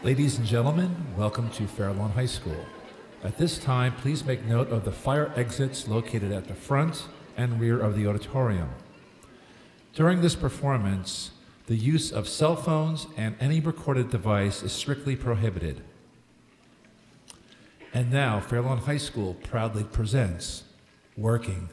Ladies and gentlemen, welcome to Fairlawn High School. At this time, please make note of the fire exits located at the front and rear of the auditorium. During this performance, the use of cell phones and any recorded device is strictly prohibited. And now, Fairlawn High School proudly presents Working.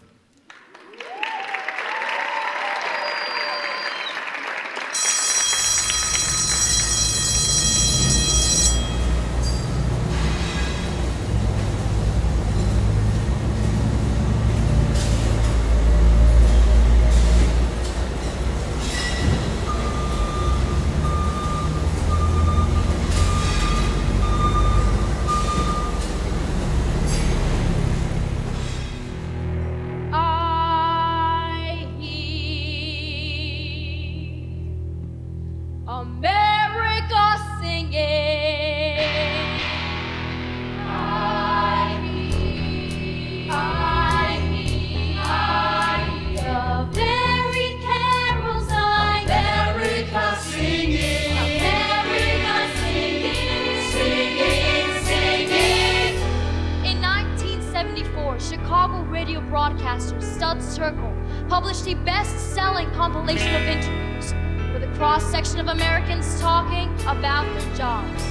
Chicago radio broadcaster Stud Circle published a best-selling compilation of interviews with a cross-section of Americans talking about their jobs.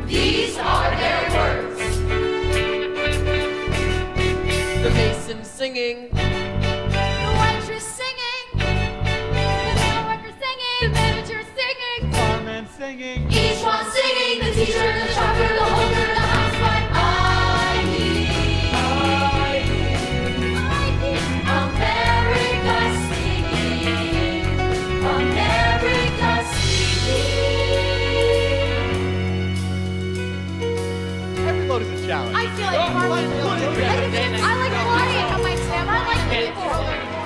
These are their words. The mason singing, The waitress singing, the mail worker singing, the manager singing, Barman singing, each one singing, the teacher, the shopper, the holder, the housewife. America singing, America singing. every load is a challenge. I feel like Harvey. I like flying on my stem. I like people.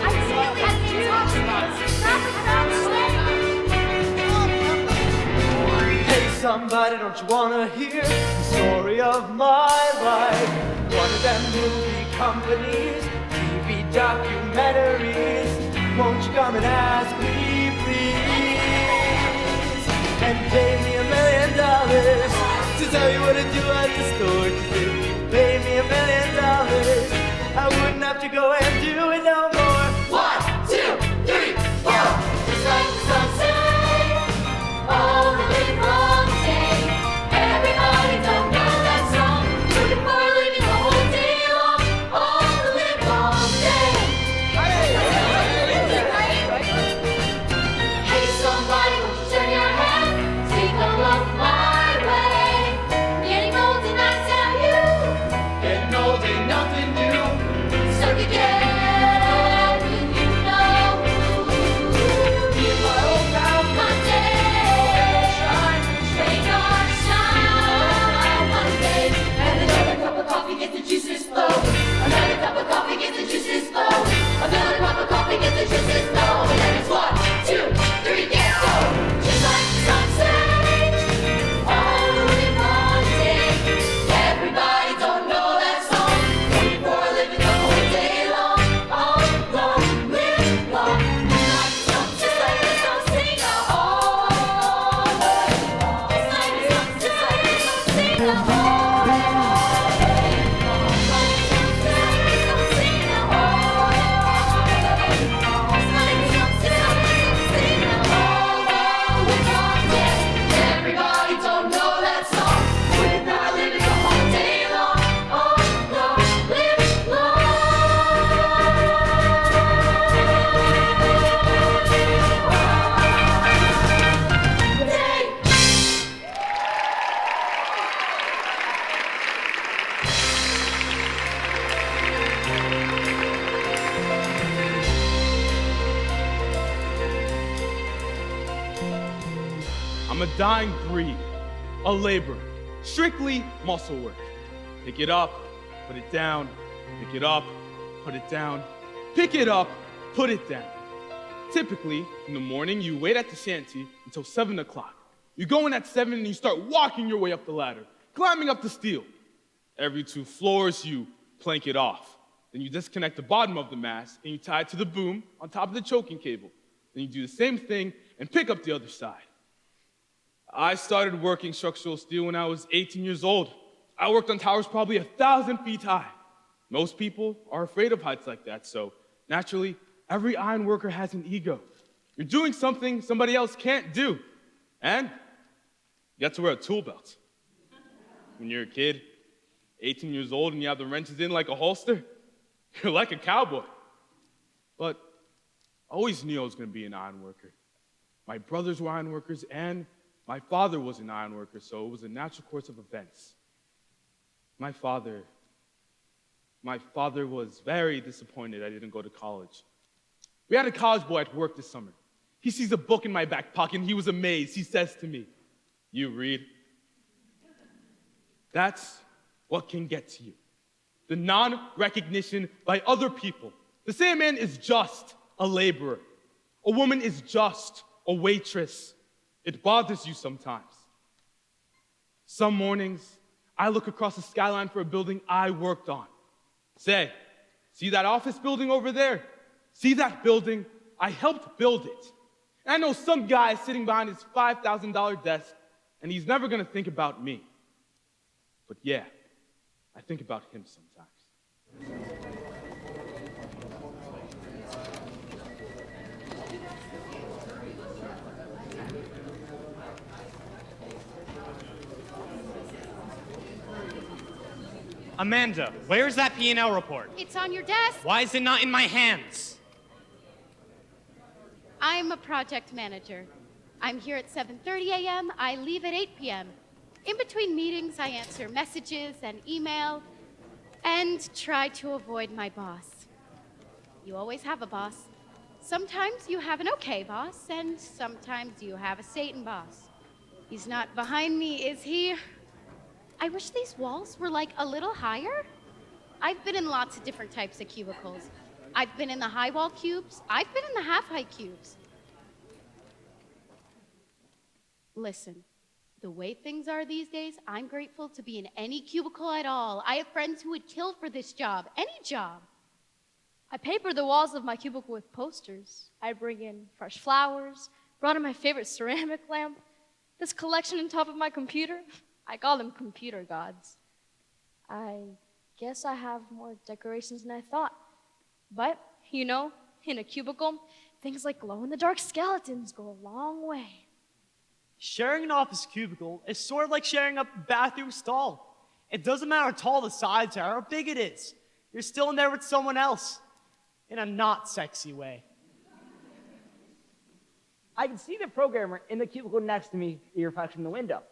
I really had to talk. Hey somebody, don't you wanna hear the story of my life? One of them movie companies, TV documentaries. Won't you come and ask me, please? And pay me $1 million to tell you what to do at the store. 'Cause if you pay me $1 million, I wouldn't have to go and do it no more. 1, 2, 3, 4. Just like the sun say, all the live long day. Everybody don't know that song. Looking for a living the whole day long. All the live long day. Hey somebody, won't you turn your head? Take a look my way. Getting old and I tell you, Getting old ain't nothing new. so you get when you know you are old now one day. Rain or shine one day. And another cup of coffee gets the juices flowing. Another cup of coffee gets the juices flowing. Another cup of coffee gets the juices flowing. And it's 1, 2, 3, get going. Just like the sunset, all the way one day. Everybody don't know that song. Looking for a living the whole day long. All long, live long. Just like the sun, sing all day long. Just like the sun, sing all day long. Everybody don't know that song. We're not living the whole day long. All long, live long. Day. I'm a dying breed, a laborer, strictly muscle work. Pick it up, put it down, pick it up, put it down, pick it up, put it down. Typically, in the morning, you wait at the shanty until 7 o'clock. You go in at 7 and you start walking your way up the ladder, climbing up the steel. Every 2 floors, you plank it off. Then you disconnect the bottom of the mast and you tie it to the boom on top of the choking cable. Then you do the same thing and pick up the other side. I started working structural steel when I was 18 years old. I worked on towers probably 1,000 feet high. Most people are afraid of heights like that, so naturally, every iron worker has an ego. You're doing something somebody else can't do. And you have to wear a tool belt. When you're a kid, 18 years old, and you have the wrenches in like a holster, you're like a cowboy. But I always knew I was going to be an iron worker. My brothers were iron workers, and my father was an iron worker, so it was a natural course of events. My father was very disappointed I didn't go to college. We had a college boy at work this summer. He sees a book in my back pocket, and he was amazed. He says to me, "You read?" That's what can get to you. The non-recognition by other people. To say a man is just a laborer, a woman is just a waitress, it bothers you sometimes. Some mornings, I look across the skyline for a building I worked on. Say, see that office building over there? See that building? I helped build it. And I know some guy sitting behind his $5,000 desk, and he's never gonna think about me. But yeah, I think about him sometimes. Amanda, where's that P&L report? It's on your desk. Why is it not in my hands? I'm a project manager. I'm here at 7:30 a.m. I leave at 8 p.m. In between meetings, I answer messages and email and try to avoid my boss. You always have a boss. Sometimes you have an okay boss, and sometimes you have a Satan boss. He's not behind me, is he? I wish these walls were like a little higher. I've been in lots of different types of cubicles. I've been in the high wall cubes. I've been in the half-height cubes. Listen, the way things are these days, I'm grateful to be in any cubicle at all. I have friends who would kill for this job, any job. I paper the walls of my cubicle with posters. I bring in fresh flowers, brought in my favorite ceramic lamp. This collection on top of my computer, I call them computer gods. I guess I have more decorations than I thought. But, you know, in a cubicle, things like glow-in-the-dark skeletons go a long way. Sharing an office cubicle is sort of like sharing a bathroom stall. It doesn't matter how tall the sides are or how big it is. You're still in there with someone else. In a not sexy way. I can see the programmer in the cubicle next to me, the reflection in the window.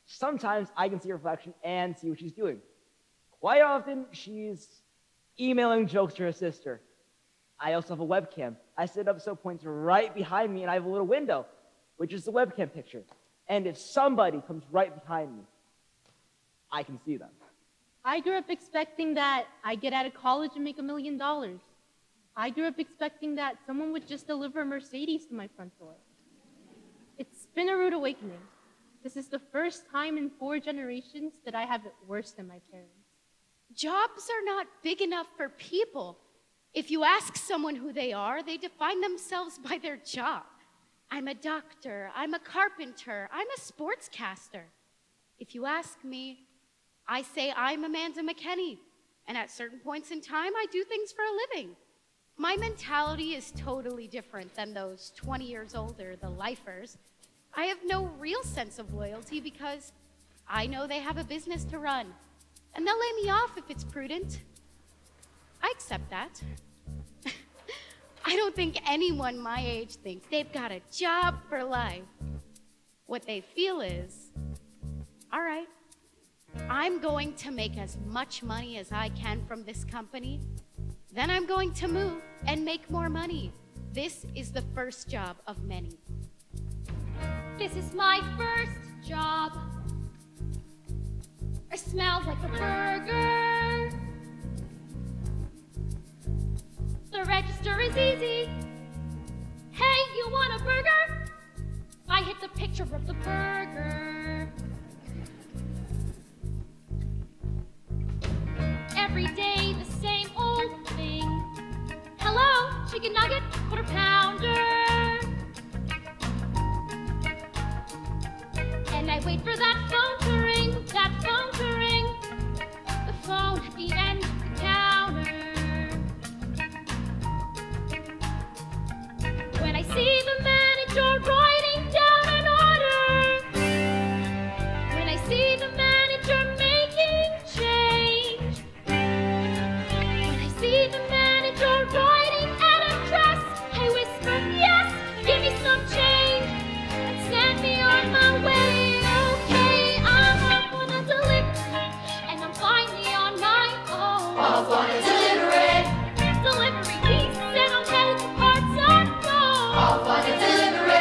Sometimes I can see her reflection and see what she's doing. Quite often, she's emailing jokes to her sister. I also have a webcam. I set it up so it points right behind me, and I have a little window, which is the webcam picture. And if somebody comes right behind me, I can see them. I grew up expecting that I'd get out of college and make $1 million. I grew up expecting that someone would just deliver a Mercedes to my front door. It's been a rude awakening. This is the first time in 4 generations that I have it worse than my parents. Jobs are not big enough for people. If you ask someone who they are, they define themselves by their job. I'm a doctor, I'm a carpenter, I'm a sportscaster. If you ask me, I say I'm Amanda McKenney, and at certain points in time, I do things for a living. My mentality is totally different than those 20 years older, the lifers. I have no real sense of loyalty because I know they have a business to run, and they'll lay me off if it's prudent. I accept that. I don't think anyone my age thinks they've got a job for life. What they feel is, all right, I'm going to make as much money as I can from this company, then I'm going to move and make more money. This is the first job of many. This is my first job. I smell like a burger. The register is easy. Hey, you want a burger? I hit the picture of the burger. Every day the same old thing. Hello, chicken nugget, quarter pounder. wait for that phone to ring, that phone to ring. The phone at the end of the counter. When I see the manager writing down an order. When I see the manager making change. When I see the manager writing an address, I whisper, yes, give me some change and send me on my way. Okay, I'm up on a delivery and I'm finally on my own. Off on a delivery. Delivery piece and I'm headed to parts unknown. Off on a delivery.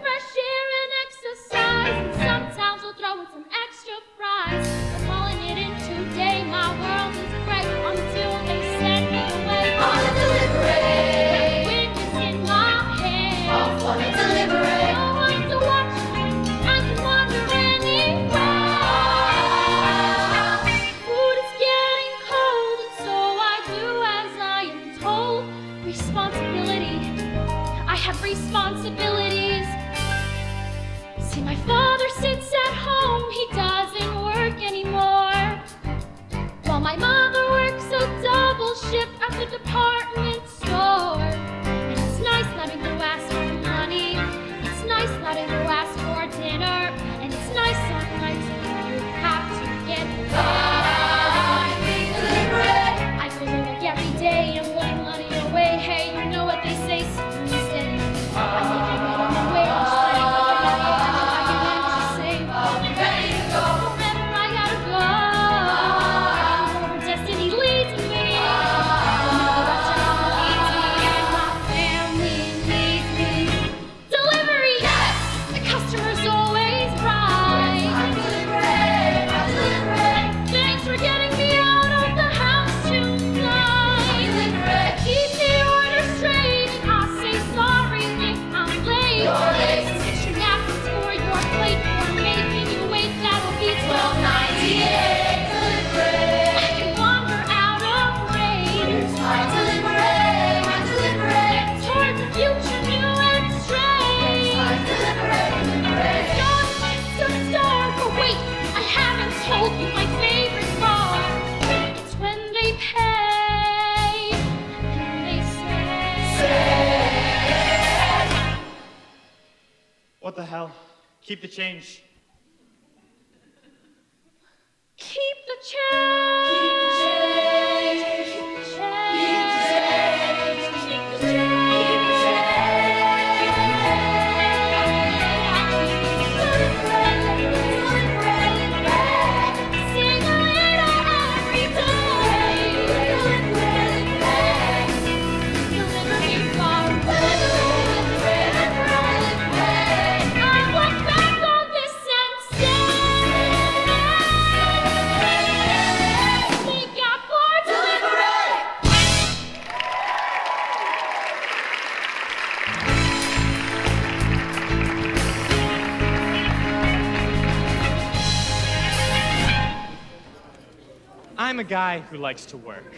Fresh air and exercise, and some towns will throw in some extra fries. I'm calling it in today, my world is great until they send me away. On a delivery. Wind is in my hair. Off on a delivery. No one to watch me, I can wander anywhere. Food is getting cold, and so I do as I am told. Responsibility, I have responsibilities. See, my father sits at home, he doesn't work anymore. While my mother works a double shift at the department store. And it's nice having to ask for money. It's nice having to ask for dinner. And it's nice sometimes when you have to get I go to work every day and put money away. Hey, you know what they say, steady. I think I made it my way. I can manage to save. Ready to go. Wherever I gotta go, wherever destiny leads me. The direction leads me and my family needs me. Delivery, yes, the customer's always right. Thanks for getting me out of the house tonight. Keep the order straight and I'll say sorry if I'm late. You're late. Stitching napkins for your plate or making you wait, that'll be $12.98 delivery. I can wander out of range. My delivery. Towards the future new and strange. My delivery. Just to the store, but wait, I haven't told you my favorite part. It's when they pay and they say. What the hell? Keep the change. Keep the change. Keep the change. Keep the change. Sing a little every day. Deliver me far away. I look back on this and say, thank God for delivery. I'm a guy who likes to work.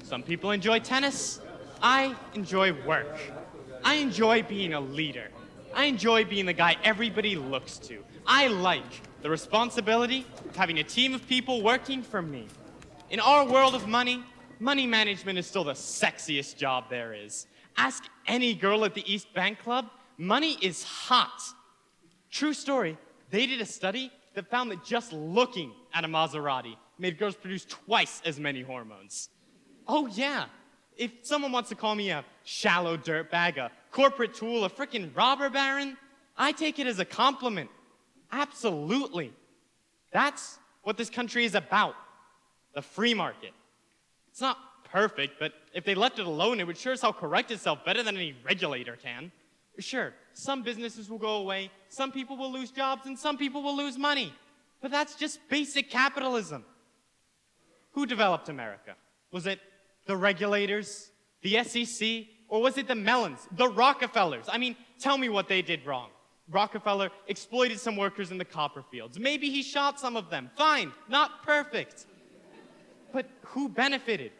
Some people enjoy tennis. I enjoy work. I enjoy being a leader. I enjoy being the guy everybody looks to. I like the responsibility of having a team of people working for me. In our world of money, money management is still the sexiest job there is. Ask any girl at the East Bank Club, money is hot. True story, they did a study that found that just looking at a Maserati made girls produce twice as many hormones. Oh yeah, if someone wants to call me a shallow dirtbag, a corporate tool, a frickin' robber baron, I take it as a compliment. Absolutely. That's what this country is about. The free market. It's not perfect, but if they left it alone, it would sure as hell correct itself better than any regulator can. Sure, some businesses will go away, some people will lose jobs, and some people will lose money. But that's just basic capitalism. Who developed America? Was it the regulators, the SEC, or was it the Mellons, the Rockefellers? I mean, tell me what they did wrong. Rockefeller exploited some workers in the copper fields. Maybe he shot some of them. Fine, not perfect. But who benefited?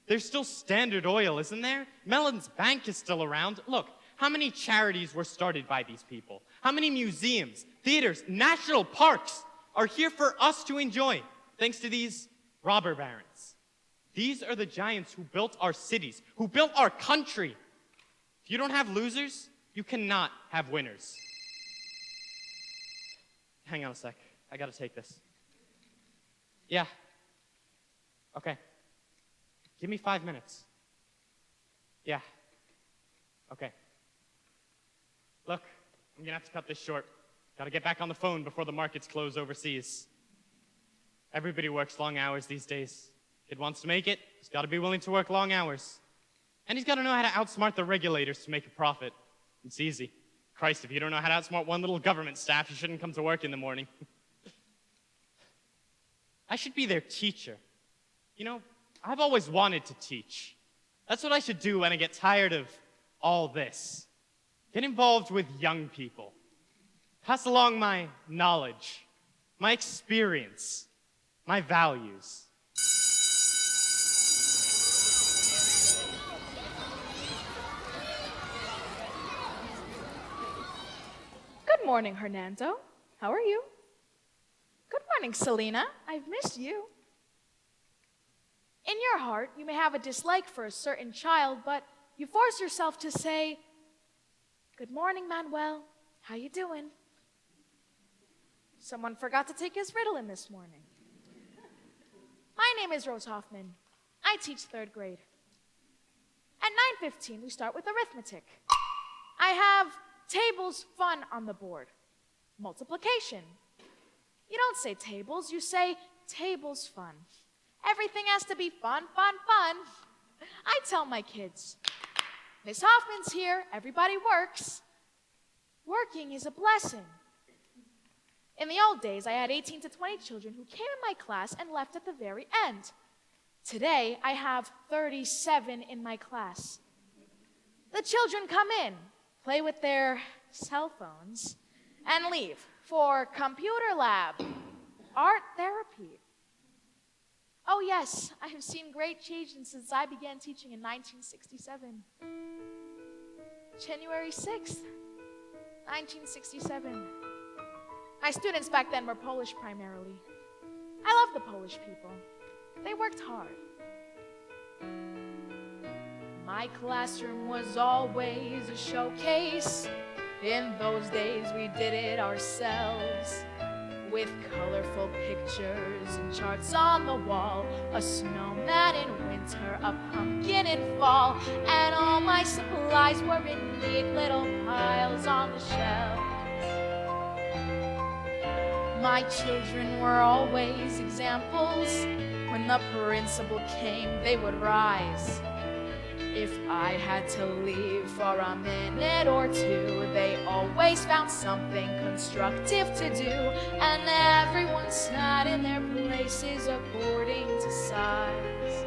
There's still Standard Oil, isn't there? Mellon's Bank is still around. Look, How many charities were started by these people? How many museums, theaters, national parks are here for us to enjoy, thanks to these robber barons? These are the giants who built our cities, who built our country. If you don't have losers, you cannot have winners. Hang on a sec. I gotta take this. Yeah. Okay. Give me 5 minutes. Yeah. Okay. Look, I'm gonna have to cut this short. Gotta get back on the phone before the markets close overseas. Everybody works long hours these days. Kid wants to make it, he's gotta be willing to work long hours. And he's gotta know how to outsmart the regulators to make a profit. It's easy. Christ, if you don't know how to outsmart one little government staff, you shouldn't come to work in the morning. I should be their teacher. You know, I've always wanted to teach. That's what I should do when I get tired of all this. Get involved with young people. Pass along my knowledge, my experience, my values. Good morning, Hernando. How are you? Good morning, Selena. I've missed you. In your heart, you may have a dislike for a certain child, but you force yourself to say, "Good morning, Manuel. How you doing?" Someone forgot to take his Ritalin this morning. My name is Rose Hoffman. I teach 3rd grade. At 9:15, we start with arithmetic. I have tables fun on the board. Multiplication. You don't say tables, you say tables fun. Everything has to be fun, fun, fun. I tell my kids, Miss Hoffman's here, everybody works. Working is a blessing. In the old days, I had 18 to 20 children who came in my class and left at the very end. Today, I have 37 in my class. The children come in, play with their cell phones, and leave for computer lab, art therapy. Oh yes, I have seen great changes since I began teaching in 1967. January 6th, 1967. My students back then were Polish primarily. I love the Polish people. They worked hard. My classroom was always a showcase. In those days, we did it ourselves. With colorful pictures and charts on the wall, a snowman in winter, a pumpkin in fall, and all my supplies were in neat little piles on the shelves. My children were always examples. When the principal came, they would rise. If I had to leave for a minute or two, they always found something constructive to do, and everyone sat in their places according to size.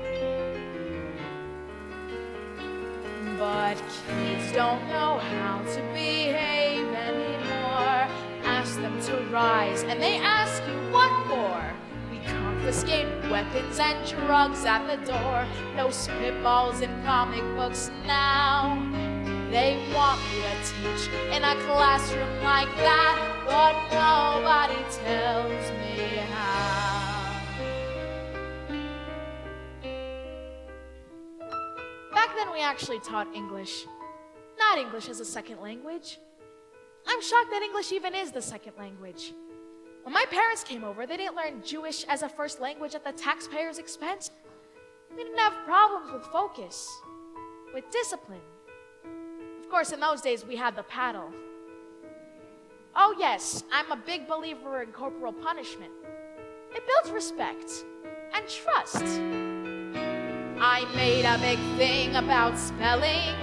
But kids don't know how to behave anymore. Ask them to rise, and they ask you what for. Confiscate weapons and drugs at the door. No spitballs in comic books now. They want me to teach in a classroom like that, but nobody tells me how. Back then we actually taught English, not English as a second language. I'm shocked that English even is the second language. When my parents came over, they didn't learn Jewish as a first language at the taxpayer's expense. We didn't have problems with focus, with discipline. Of course, in those days, we had the paddle. Oh yes, I'm a big believer in corporal punishment. It builds respect and trust. I made a big thing about spelling,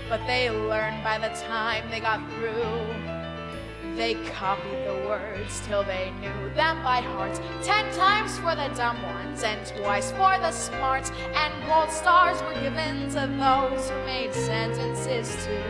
but they learned by the time they got through. They copied the words till they knew them by heart. 10 times for the dumb ones and twice for the smart. And gold stars were given to those who made sentences too.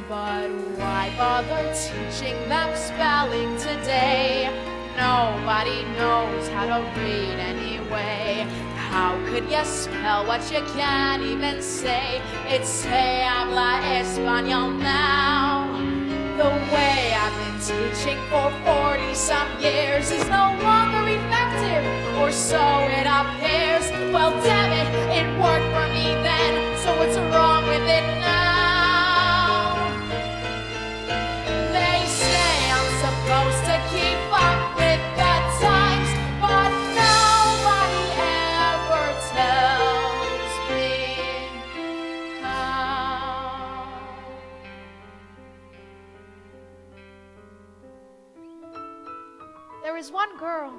But why bother teaching them spelling today? Nobody knows how to read anyway. How could you spell what you can't even say? It's se habla español now. The way I've been teaching for 40-some years is no longer effective, or so it appears. Well, damn it, it worked for me then, so what's wrong with it now? They say I'm supposed to keep up with the times, but nobody ever tells me how. There was one girl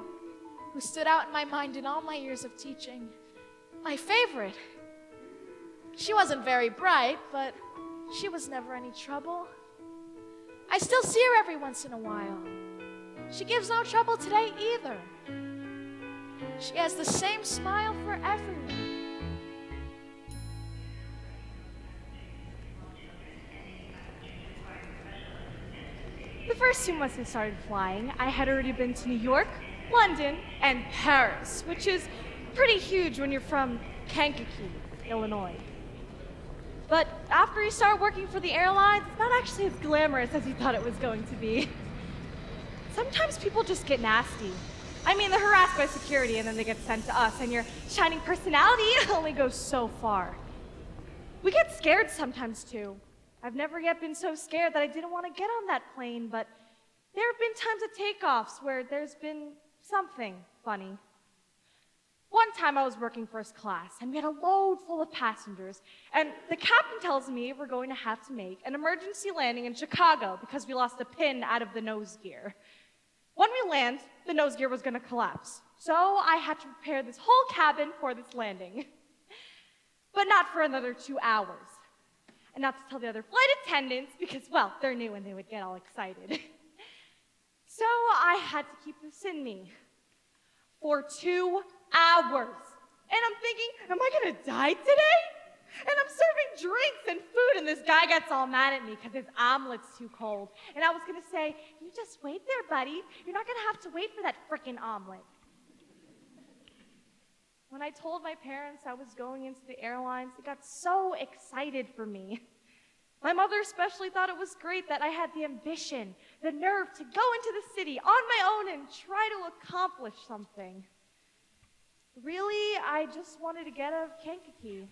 who stood out in my mind in all my years of teaching. My favorite. She wasn't very bright, but she was never any trouble. I still see her every once in a while. She gives no trouble today either. She has the same smile for everyone. The first 2 months I started flying, I had already been to New York, London, and Paris, which is pretty huge when you're from Kankakee, Illinois. But after you start working for the airlines, it's not actually as glamorous as you thought it was going to be. Sometimes people just get nasty. I mean, they're harassed by security and then they get sent to us, and your shining personality only goes so far. We get scared sometimes too. I've never yet been so scared that I didn't want to get on that plane, but there have been times at takeoffs where there's been something funny. One time I was working first class, and we had a load full of passengers, and the captain tells me we're going to have to make an emergency landing in Chicago because we lost a pin out of the nose gear. When we land, the nose gear was going to collapse, so I had to prepare this whole cabin for this landing. But not for another 2 hours. And not to tell the other flight attendants, because, well, they're new and they would get all excited. So I had to keep this in me for 2 hours. And I'm thinking, am I gonna die today? And I'm serving drinks and food, and this guy gets all mad at me because his omelet's too cold. And I was gonna say, you just wait there, buddy. You're not gonna have to wait for that frickin' omelet. When I told my parents I was going into the airlines, they got so excited for me. My mother especially thought it was great that I had the ambition, the nerve to go into the city on my own and try to accomplish something. Really, I just wanted to get out of Kankakee.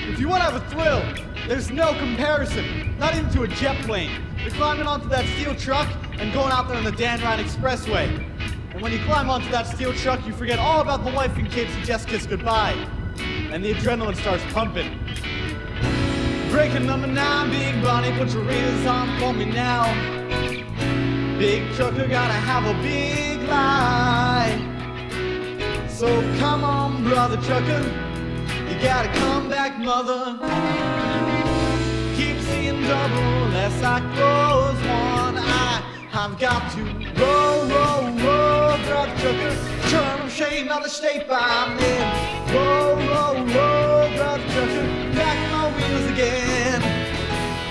If you want to have a thrill, there's no comparison, not even to a jet plane. You're climbing onto that steel truck and going out there on the Dan Ryan Expressway. And when you climb onto that steel truck, you forget all about the wife and kids you just kissed goodbye. And the adrenaline starts pumping. Breaking number 9, Big Bonnie, put your readers on for me now. Big trucker, gotta have a big life. So come on, brother trucker, you gotta come back, mother. Keep seeing double as I close one eye. I've got to roll, roll, roll, brother trucker. Turn of shame on the state I'm in. Roll, roll, roll, brother trucker. Back on my wheels again.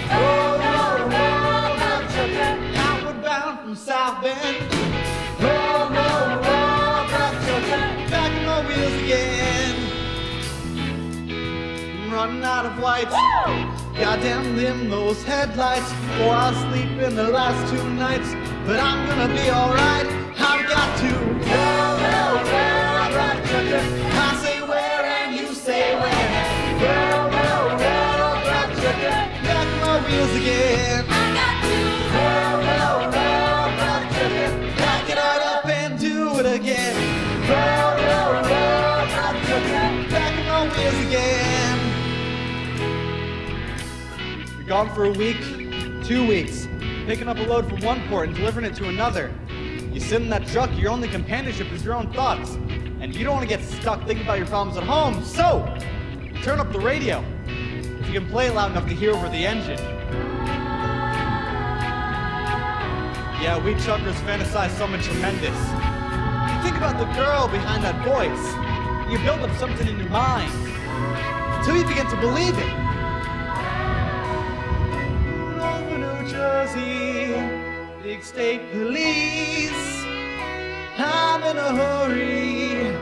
Roll, roll, roll, brother trucker. Outward bound from South Bend. Roll, roll, roll, brother trucker. Back on my wheels again. I'm running out of lights. Goddamn them, those headlights. Or I'll sleep in the last 2 nights. But I'm gonna be alright. I've got to roll, roll, roll, brother trucker. I say where and you say when. Roll, roll, roll, brother trucker. Back on my wheels again. I got to Roll, roll, roll, brother trucker. Back it right up and do it again. Roll, roll, roll, brother trucker. Back on my wheels again. You're gone for a week, 2 weeks, picking up a load from one port and delivering it to another. You sit in that truck, your only companionship is your own thoughts. And you don't want to get stuck thinking about your problems at home, so turn up the radio. If you can play it loud enough to hear over the engine. Yeah, we truckers fantasize something tremendous. Think about the girl behind that voice. You build up something in your mind until you begin to believe it. Jersey, big state police. I'm in a hurry.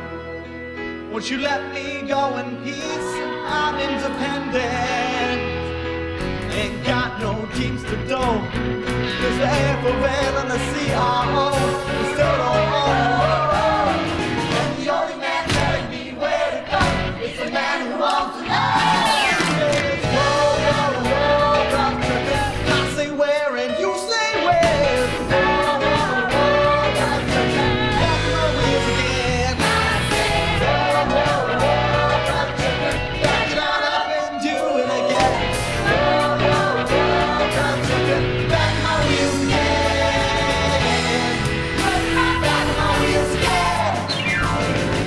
Won't you let me go in peace? I'm independent. Ain't got no teams to do. There's the FOL and the CRO. We still don't own. And the only man telling me where to go is the man who owns the land. I say where and you say where. Back on my wheels again. Back it on up and do it again. Back on my wheels again. Back on my wheels again. Back it on up and do it again.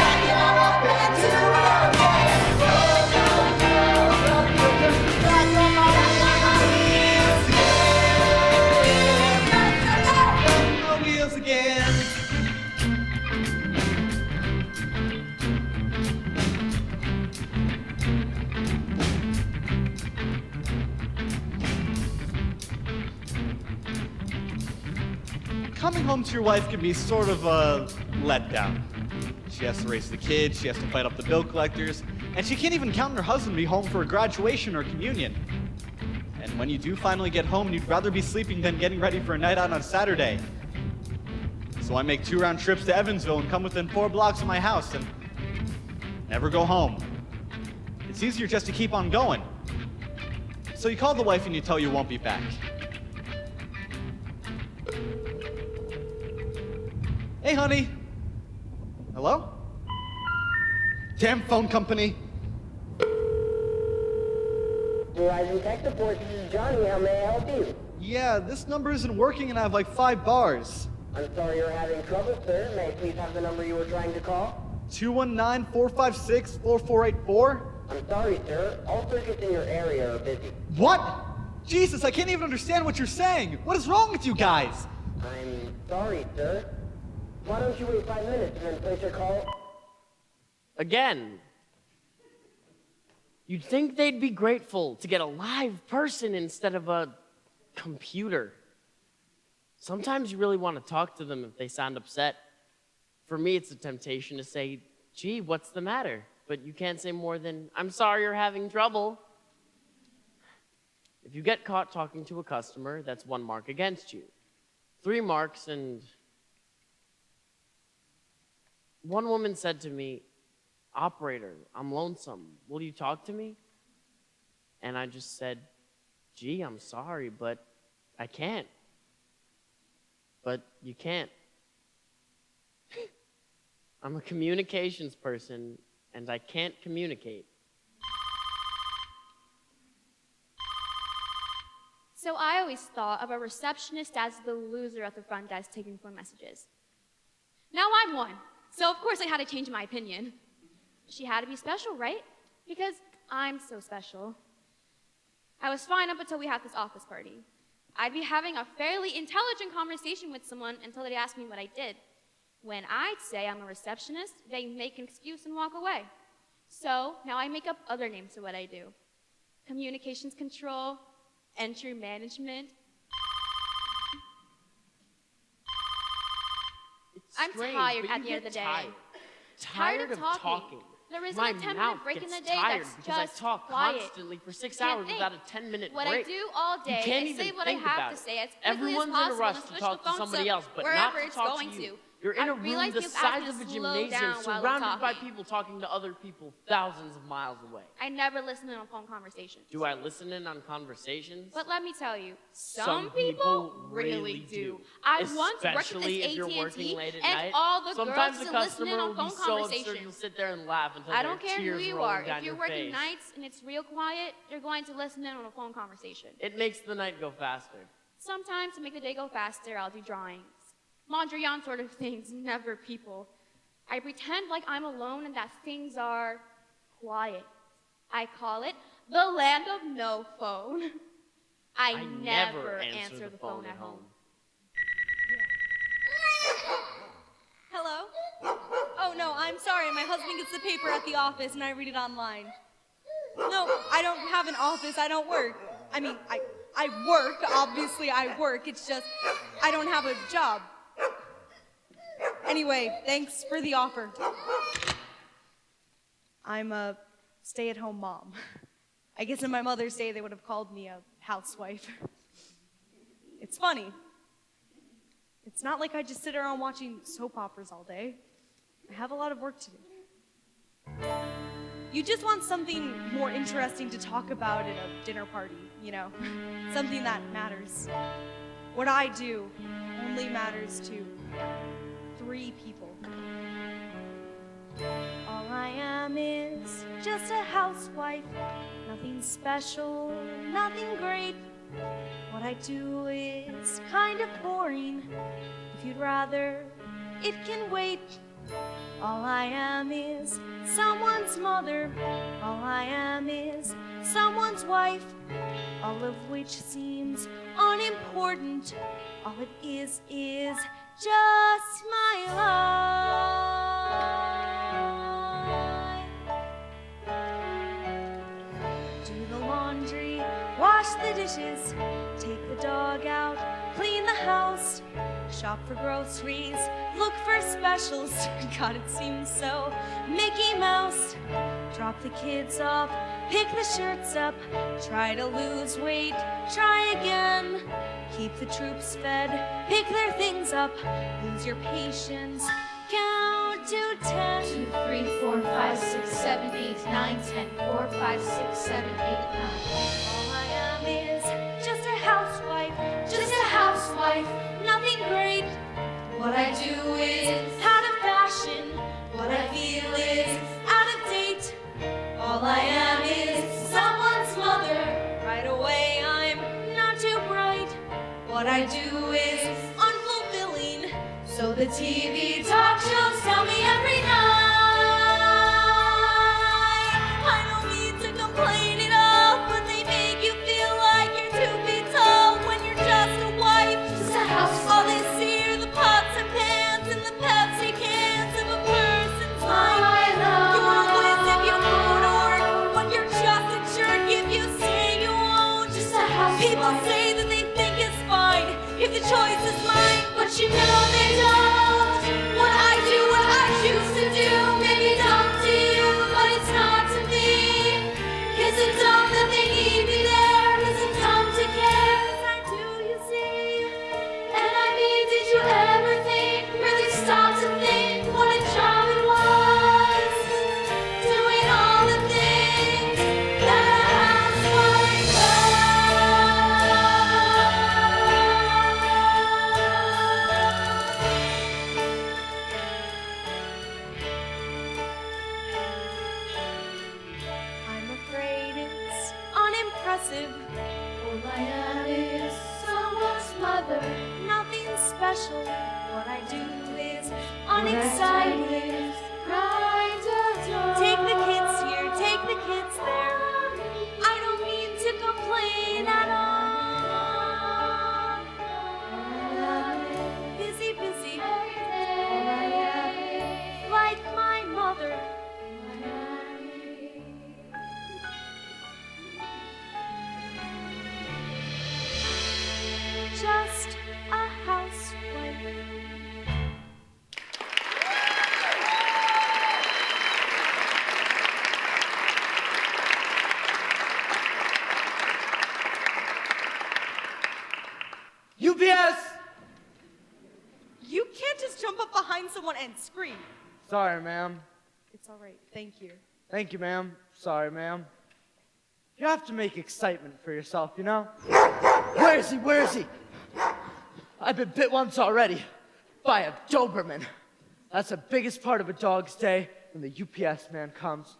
Back on my wheels again. Back on my wheels again. Coming home to your wife can be sort of a letdown. She has to raise the kids, she has to fight off the bill collectors, and she can't even count on her husband to be home for a graduation or communion. And when you do finally get home, you'd rather be sleeping than getting ready for a night out on Saturday. So I make 2 round trips to Evansville and come within 4 blocks of my house and never go home. It's easier just to keep on going. So you call the wife and you tell her you won't be back. Hey, honey. Hello? Damn phone company. Verizon Tech Support, this is Johnny. How may I help you? Yeah, this number isn't working and I have like 5 bars. I'm sorry you're having trouble, sir. May I please have the number you were trying to call? 219-456-4484? I'm sorry, sir. All circuits in your area are busy. What? Jesus, I can't even understand what you're saying. What is wrong with you guys? I'm sorry, sir. Why don't you wait 5 minutes and then place your call? Again. You'd think they'd be grateful to get a live person instead of a computer. Sometimes you really want to talk to them if they sound upset. For me, it's a temptation to say, gee, what's the matter? But you can't say more than, I'm sorry you're having trouble. If you get caught talking to a customer, that's 1 mark against you. 3 marks, and one woman said to me, operator, I'm lonesome. Will you talk to me? And I just said, gee, I'm sorry, but I can't. But you can't. I'm a communications person, and I can't communicate. So I always thought of a receptionist as the loser at the front desk taking phone messages. Now I'm one, so of course I had to change my opinion. She had to be special, right? Because I'm so special. I was fine up until we had this office party. I'd be having a fairly intelligent conversation with someone until they'd ask me what I did. When I'd say I'm a receptionist, they make an excuse and walk away. So now I make up other names for what I do. Communications control, entry management. I'm tired at the end of the day. Tired of talking. There isn't My a 10-minute mouth break in gets the day tired that's because just I talk quiet. constantly for 6 Can't hours think. without a 10-minute What break. I do all You day can't is say even what I think have about to it. say as quickly Everyone's as possible in a rush and to switch talk the phone to somebody else, but wherever not to it's talk going to you. to. You're in I a room realize the you've asked size me of a to slow gymnasium, down while we're surrounded by talking. people talking to other people thousands of miles away. I never listen in on phone conversations. Do I listen in on conversations? But let me tell you, Some some people really do. do. I once worked at Especially this if you're AT&T, working late at and night. all the Sometimes girls the to listen in customer on will phone be so absurd conversations. you'll sit there and laugh until I don't there are care who tears you rolling are. down If you're your working face. nights and it's real quiet, you're going to listen in on a phone conversation. It makes the night go faster. Sometimes to make the day go faster, I'll do drawings. Mondrian sort of things, never people. I pretend like I'm alone and that things are quiet. I call it the land of no phone. I never answer the phone at home. Hello? Oh, no, I'm sorry. My husband gets the paper at the office and I read it online. No, I don't have an office. I don't work. I mean, I work. Obviously, I work. It's just I don't have a job. Anyway, thanks for the offer. I'm a stay-at-home mom. I guess in my Mother's Day, they would have called me a housewife. It's funny. It's not like I just sit around watching soap operas all day. I have a lot of work to do. You just want something more interesting to talk about at a dinner party, you know? Something that matters. What I do only matters to 3 people. All I am is just a housewife. Nothing special, nothing great. What I do is kind of boring. If you'd rather, it can wait. All I am is someone's mother. All I am is someone's wife. All of which seems unimportant. All it is just my life. Do the laundry, wash the dishes, take the dog out, clean the house, shop for groceries, look for specials. God, it seems so Mickey Mouse. Drop the kids off, pick the shirts up, try to lose weight, try again. Keep the troops fed, pick their things up, lose your patience, count to 10. 2, 3, 4, 5, 6, 7, 8, 9, 10. 4, 5, 6, 7, 8, 9. All I am is just a housewife, Just a housewife, nothing great. what I do is Out of fashion, what I feel is out of date. all I am is someone's mother. Right away I'm not too bright. What I do is Unfulfilling. so the TV talk shows tell me every night. I don't mean to complain at all, but they make you feel like you're 2 feet tall when you're just a wife. Just a housewife. All they see are the pots and pans and the Pepsi cans of a person's life. I love. You wanna whiz if you go to work, but you're just a jerk if you say you won't. Just a housewife. People say that they think it's fine if the choice is mine, But you know they don't. what I do, what I choose Choose to do maybe dumb to you, but it's not to me. Is it dumb that they need me there? Is it dumb to care? I do, you see. And I mean, did you ever think, really stop to think what a job it was? Doing all the things that a housewife I'm afraid it's unimpressive. All I am is someone's mother. Nothing special. What I do is Unexciting, unexciting. kind of dumb. Take the kids here, take the kids there. I don't mean to complain at all. Busy, busy. Like my mother. Just a housewife. UPS! You can't just jump up behind someone and scream. Sorry, ma'am. It's all right. Thank you. Thank you, ma'am. Sorry, ma'am. You have to make excitement for yourself, you know? Where is he? Where is he? I've been bit once already by a Doberman. That's the biggest part of a dog's day when the UPS man comes.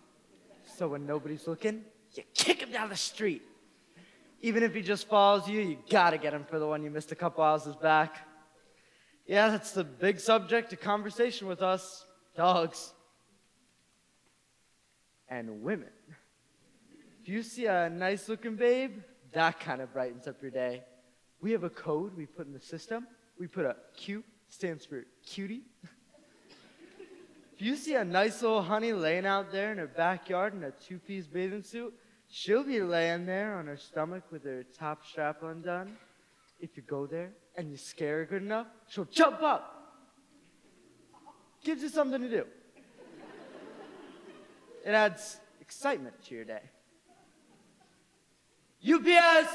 So when nobody's looking, you kick him down the street. Even if he just follows you, you gotta get him for the one you missed a couple houses back. Yeah, that's the big subject of conversation with us, dogs. And women. If you see a nice looking babe, that kind of brightens up your day. We have a code we put in the system. We put a Q, stands for cutie. If you see a nice little honey laying out there in her backyard in a 2-piece bathing suit, She'll be laying there on her stomach with her top strap undone. If you go there and you scare her good enough, she'll jump up. Gives you something to do. It adds excitement to your day. UPS!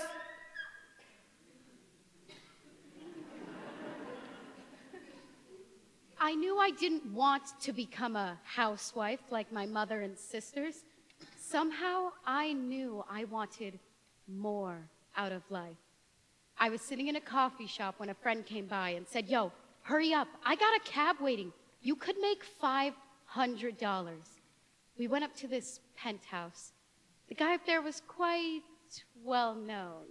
I knew I didn't want to become a housewife like my mother and sisters. Somehow I knew I wanted more out of life. I was sitting in a coffee shop when a friend came by and said, "Yo, hurry up, I got a cab waiting. You could make $500. We went up to this penthouse. The guy up there was quite well known.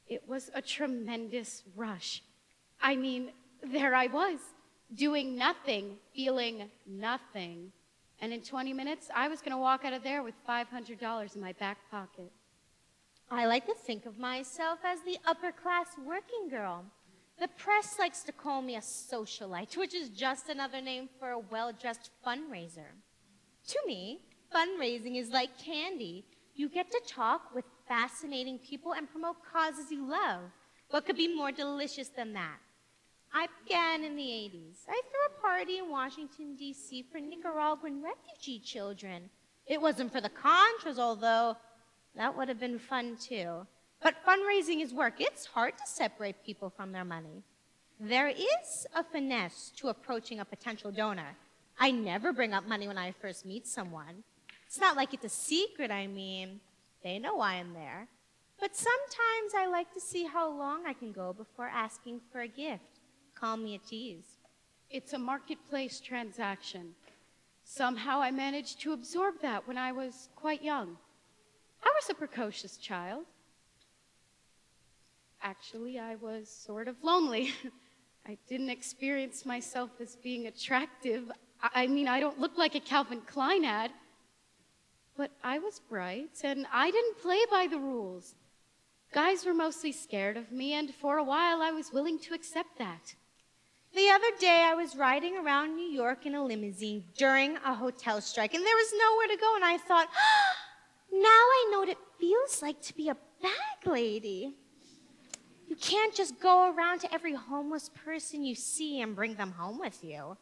It was a tremendous rush. I mean, there I was, doing nothing, feeling nothing. And in 20 minutes, I was going to walk out of there with $500 in my back pocket. I like to think of myself as the upper-class working girl. The press likes to call me a socialite, which is just another name for a well-dressed fundraiser. To me, fundraising is like candy. You get to talk with fascinating people and promote causes you love. What could be more delicious than that? I began in the 80s. I threw a party in Washington, D.C. for Nicaraguan refugee children. It wasn't for the Contras, although that would have been fun too. But fundraising is work. It's hard to separate people from their money. There is a finesse to approaching a potential donor. I never bring up money when I first meet someone. It's not like it's a secret, I mean. They know why I'm there. But sometimes I like to see how long I can go before asking for a gift. Call me a tease. It's a marketplace transaction. Somehow I managed to absorb that when I was quite young. I was a precocious child. Actually, I was sort of lonely. I didn't experience myself as being attractive. I mean, I don't look like a Calvin Klein ad. But I was bright, and I didn't play by the rules. Guys were mostly scared of me, and for a while I was willing to accept that. The other day, I was riding around New York in a limousine during a hotel strike, and there was nowhere to go, and I thought, now I know what it feels like to be a bag lady. You can't just go around to every homeless person you see and bring them home with you.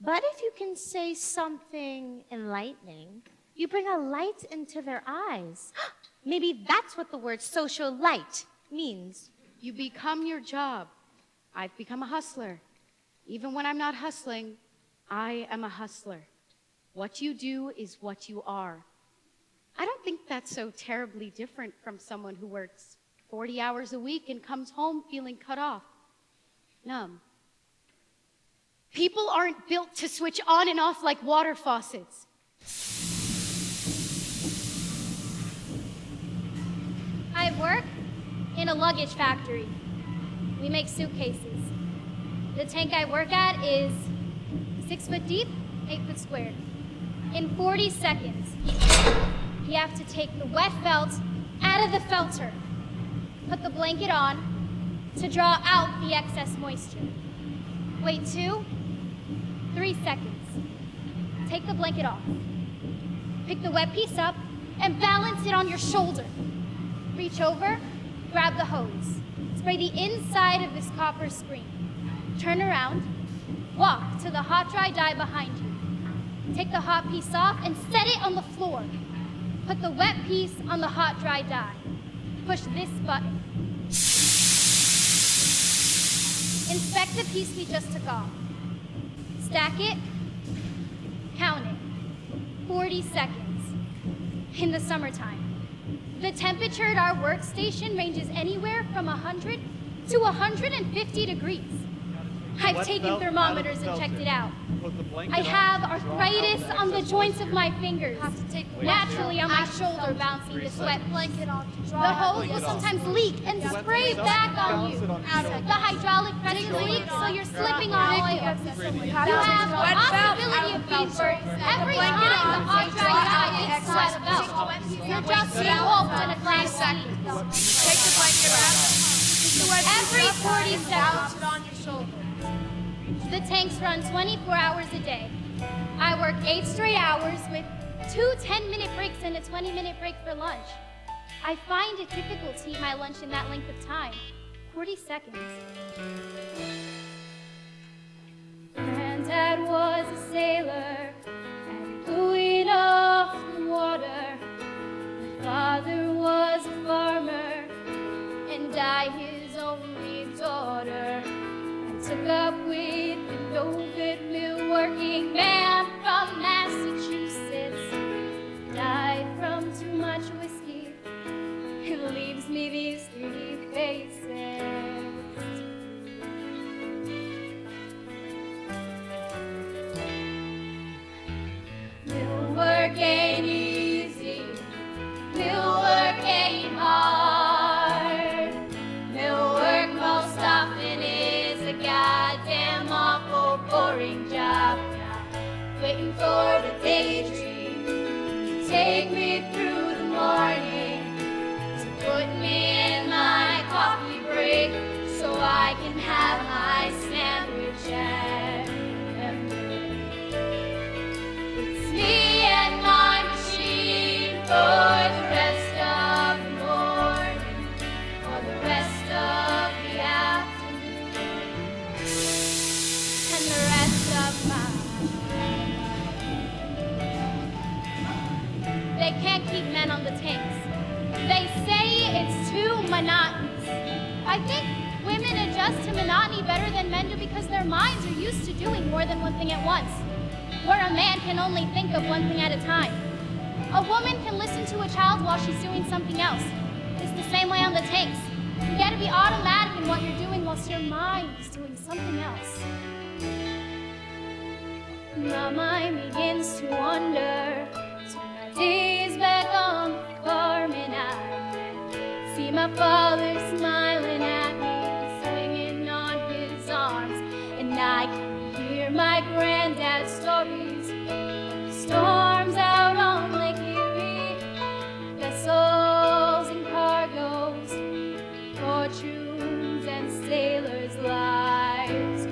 But if you can say something enlightening, you bring a light into their eyes. Maybe that's what the word socialite means. You become your job. I've become a hustler. Even when I'm not hustling, I am a hustler. What you do is what you are. I don't think that's so terribly different from someone who works 40 hours a week and comes home feeling cut off, numb. People aren't built to switch on and off like water faucets. I work in a luggage factory. We make suitcases. The tank I work at is 6 foot deep, 8 foot squared. In 40 seconds, you have to take the wet felt out of the felter, put the blanket on to draw out the excess moisture. Wait 2, 3 seconds. Take the blanket off. Pick the wet piece up and balance it on your shoulder. Reach over, grab the hose. Spray the inside of this copper screen. Turn around, walk to the hot dry dye behind you. Take the hot piece off and set it on the floor. Put the wet piece on the hot dry dye. Push this button. Inspect the piece we just took off. Stack it, count it. 40 seconds. In the summertime. The temperature at our workstation ranges anywhere from 100 to 150 degrees. I've taken thermometers and checked it out. I have arthritis on the joints of my fingers. Naturally on my shoulder bouncing this wet blanket on. The hose will sometimes leak and spray back on you. The hydraulic pressure leaks, so you're slipping on oil. You have a possibility of being burnt every time the hot dry dye gets sweat about. You're just engulfed in a glass sea. Take the blanket off. Every 40 seconds. Balance it on your shoulder. The tanks run 24 hours a day. I work 8 straight hours with 2 10-minute breaks and a 20-minute break for lunch. I find it difficult to eat my lunch in that length of time. 40 seconds. Granddad was a sailor and blew it off the water. My father was a farmer and I his only daughter. I took up with an old mill working man from Massachusetts. Died from too much whiskey. It leaves me these 3 faces. Mill work ain't easy. Mill work ain't hard. Mill work most often is a goddamn awful boring job. Waiting for the daydream to take me through the morning, to put me in my coffee break so I can have my sandwich and it's me and my machine for the rest of the morning or the rest of the afternoon and the rest of my They can't keep men on the tanks. They say it's too monotonous. I think women adjust to monotony better than men do because their minds are used to doing more than one thing at once, where a man can only think of one thing at a time. A woman can listen to a child while she's doing something else. It's the same way on the tanks. You gotta be automatic in what you're doing whilst your mind is doing something else. My mind begins to wander. Days back on the farm and I see my father smiling at me, swinging on his arms, and I can hear my granddad's stories, storms out on Lake Erie, vessels and cargoes, fortunes and sailors' lives.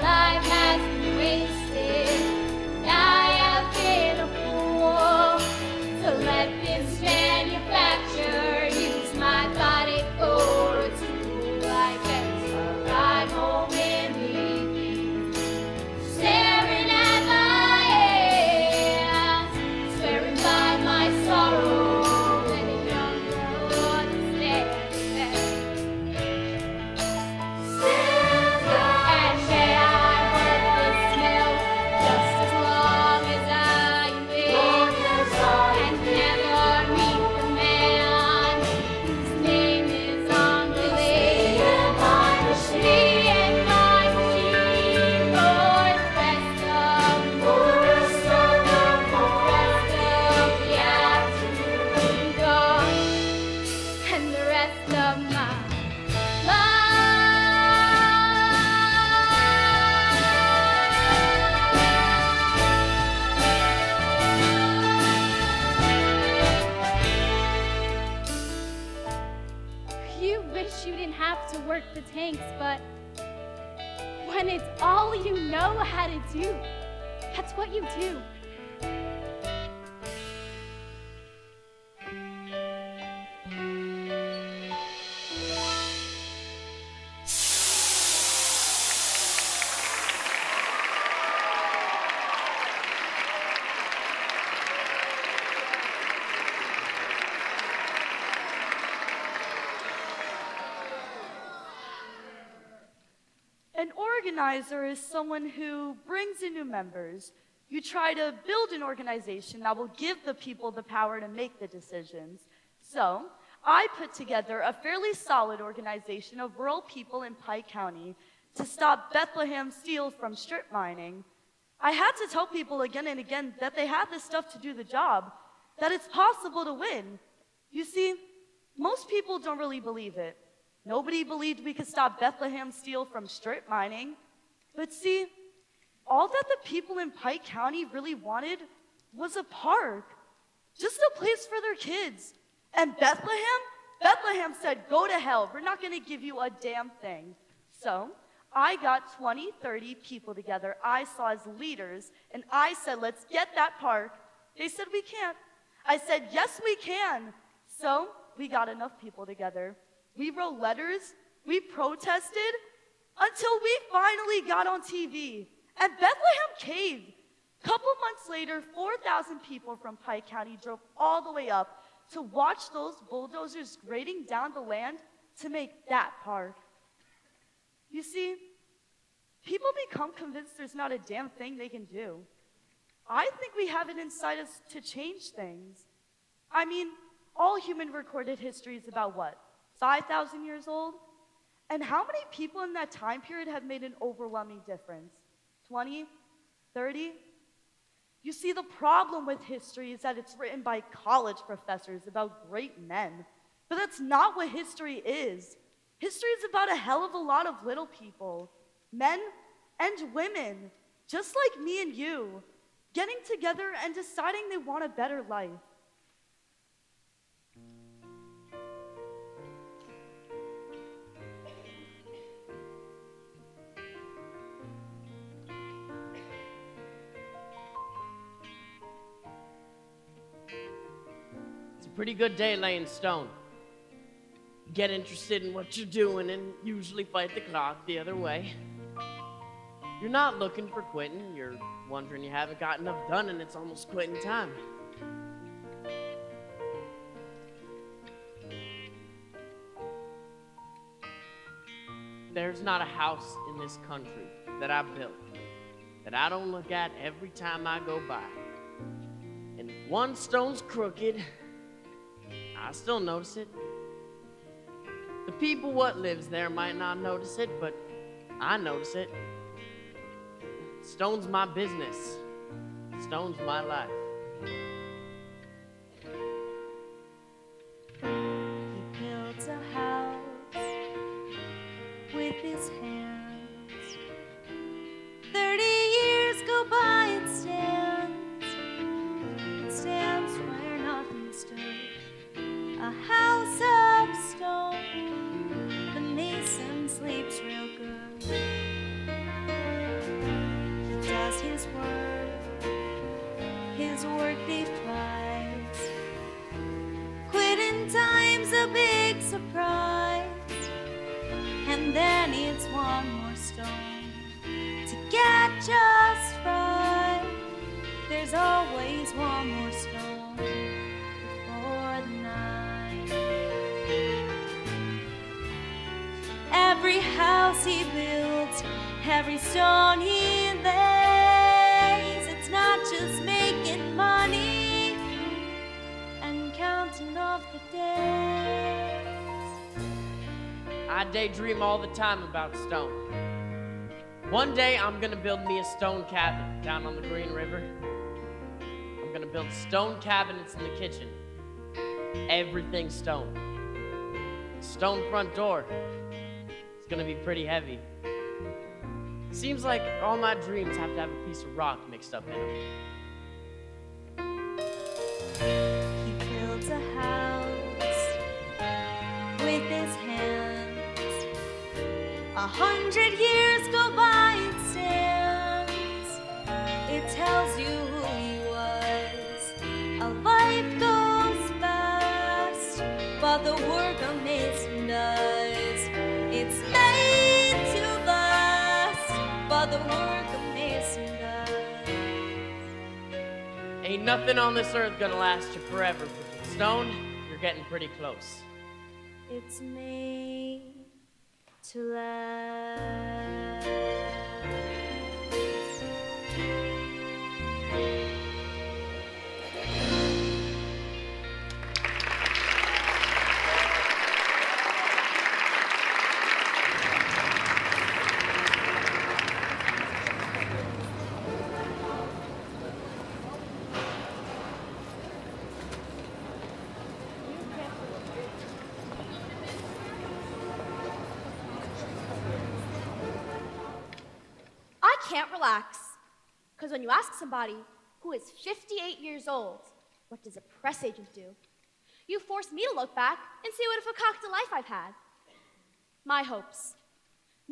Life has been wasted, and I have been a fool to let this manufacturer use my body for a tool. I guess ride home in the evening, staring at my hands, swearing by my sorrow, and a young girl understands that. Stand up and share. Work the tanks, but when it's all you know how to do, that's what you do. An organizer is someone who brings in new members. You try to build an organization that will give the people the power to make the decisions. So, I put together a fairly solid organization of rural people in Pike County to stop Bethlehem Steel from strip mining. I had to tell people again and again that they had the stuff to do the job, that it's possible to win. You see, most people don't really believe it. Nobody believed we could stop Bethlehem Steel from strip mining. But see, all that the people in Pike County really wanted was a park, just a place for their kids. And Bethlehem said, go to hell. We're not going to give you a damn thing. So I got 20, 30 people together I saw as leaders, and I said, let's get that park. They said, we can't. I said, yes, we can. So we got enough people together. We wrote letters, we protested, until we finally got on TV. And Bethlehem caved. A couple months later, 4,000 people from Pike County drove all the way up to watch those bulldozers grading down the land to make that park. You see, people become convinced there's not a damn thing they can do. I think we have it inside us to change things. I mean, all human recorded history is about what, 5,000 years old? And how many people in that time period have made an overwhelming difference? 20? 30? You see, the problem with history is that it's written by college professors about great men. But that's not what history is. History is about a hell of a lot of little people, men and women, just like me and you, getting together and deciding they want a better life. It's a pretty good day laying stone. Get interested in what you're doing and usually fight the clock the other way. You're not looking for quitting, you're wondering you haven't got enough done and it's almost quitting time. There's not a house in this country that I built that I don't look at every time I go by. And if one stone's crooked, I still notice it. The people what lives there might not notice it, but I notice it. Stone's my business. Stone's my life. He builds a house with his hands. 30 years go by, it stands. It stands where nothing stood. A house of stone. The mason sleeps real good. He does his workday flies. Quitting time's a big surprise. And then it's one more stone to get just right. There's always one more stone before the night. Every house he builds, every stone he lays, it's not just making money and counting off the days. I daydream all the time about stone. One day I'm gonna build me a stone cabin down on the Green River. I'm gonna build stone cabinets in the kitchen. Everything stone. Stone front door. It's gonna be pretty heavy. Seems like all my dreams have to have a piece of rock mixed up in them. He builds a house with his hands. 100 years go by, it stands. It tells you who he was. A life goes fast, but the work a mason does, it's made to last, but the work a mason does. Ain't nothing on this earth gonna last you forever, but with stone, you're getting pretty close. It's made to last. I can't relax. Because when you ask somebody who is 58 years old, what does a press agent do? You force me to look back and see what a fakakta life I've had. My hopes,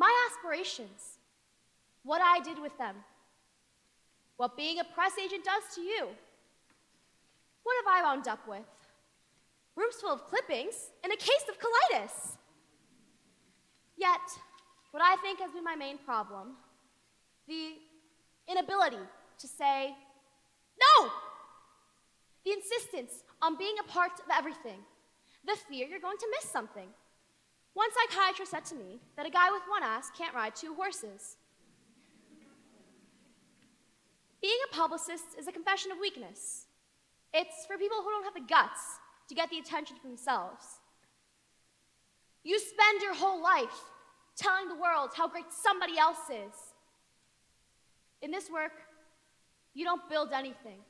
my aspirations, what I did with them, what being a press agent does to you. What have I wound up with? Rooms full of clippings and a case of colitis. Yet, what I think has been my main problem, the inability to say no! The insistence on being a part of everything. The fear you're going to miss something. One psychiatrist said to me that a guy with one ass can't ride two horses. Being a publicist is a confession of weakness. It's for people who don't have the guts to get the attention for themselves. You spend your whole life telling the world how great somebody else is. In this work, you don't build anything.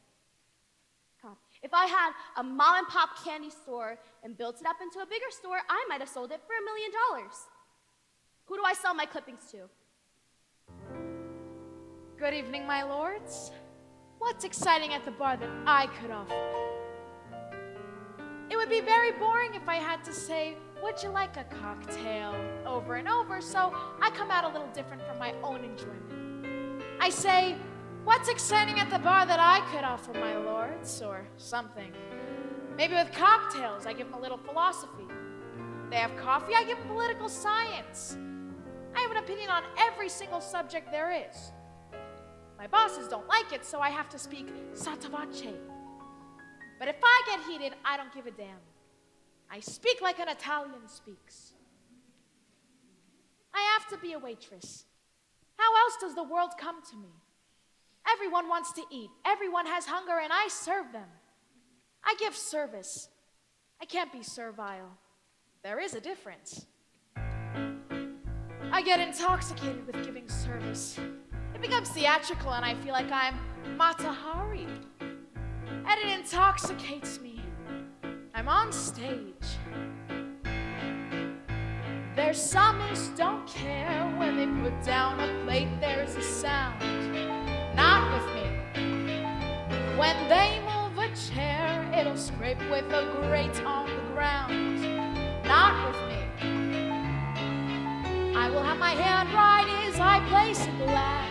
God, if I had a mom and pop candy store and built it up into a bigger store, I might have sold it for $1 million. Who do I sell my clippings to? Good evening, my lords. What's exciting at the bar that I could offer? It would be very boring if I had to say, would you like a cocktail, over and over, so I come out a little different from my own enjoyment. I say, what's exciting at the bar that I could offer, my lords, or something. Maybe with cocktails, I give them a little philosophy. They have coffee, I give them political science. I have an opinion on every single subject there is. My bosses don't like it, so I have to speak sotto voce. But if I get heated, I don't give a damn. I speak like an Italian speaks. I have to be a waitress. How else does the world come to me? Everyone wants to eat. Everyone has hunger, and I serve them. I give service. I can't be servile. There is a difference. I get intoxicated with giving service. It becomes theatrical, and I feel like I'm Mata Hari. And it intoxicates me. I'm on stage. There's some who don't care when they put down a plate, there's a sound. Not with me. When they move a chair, it'll scrape with a grate on the ground. Not with me. I will have my hand right as I place a glass.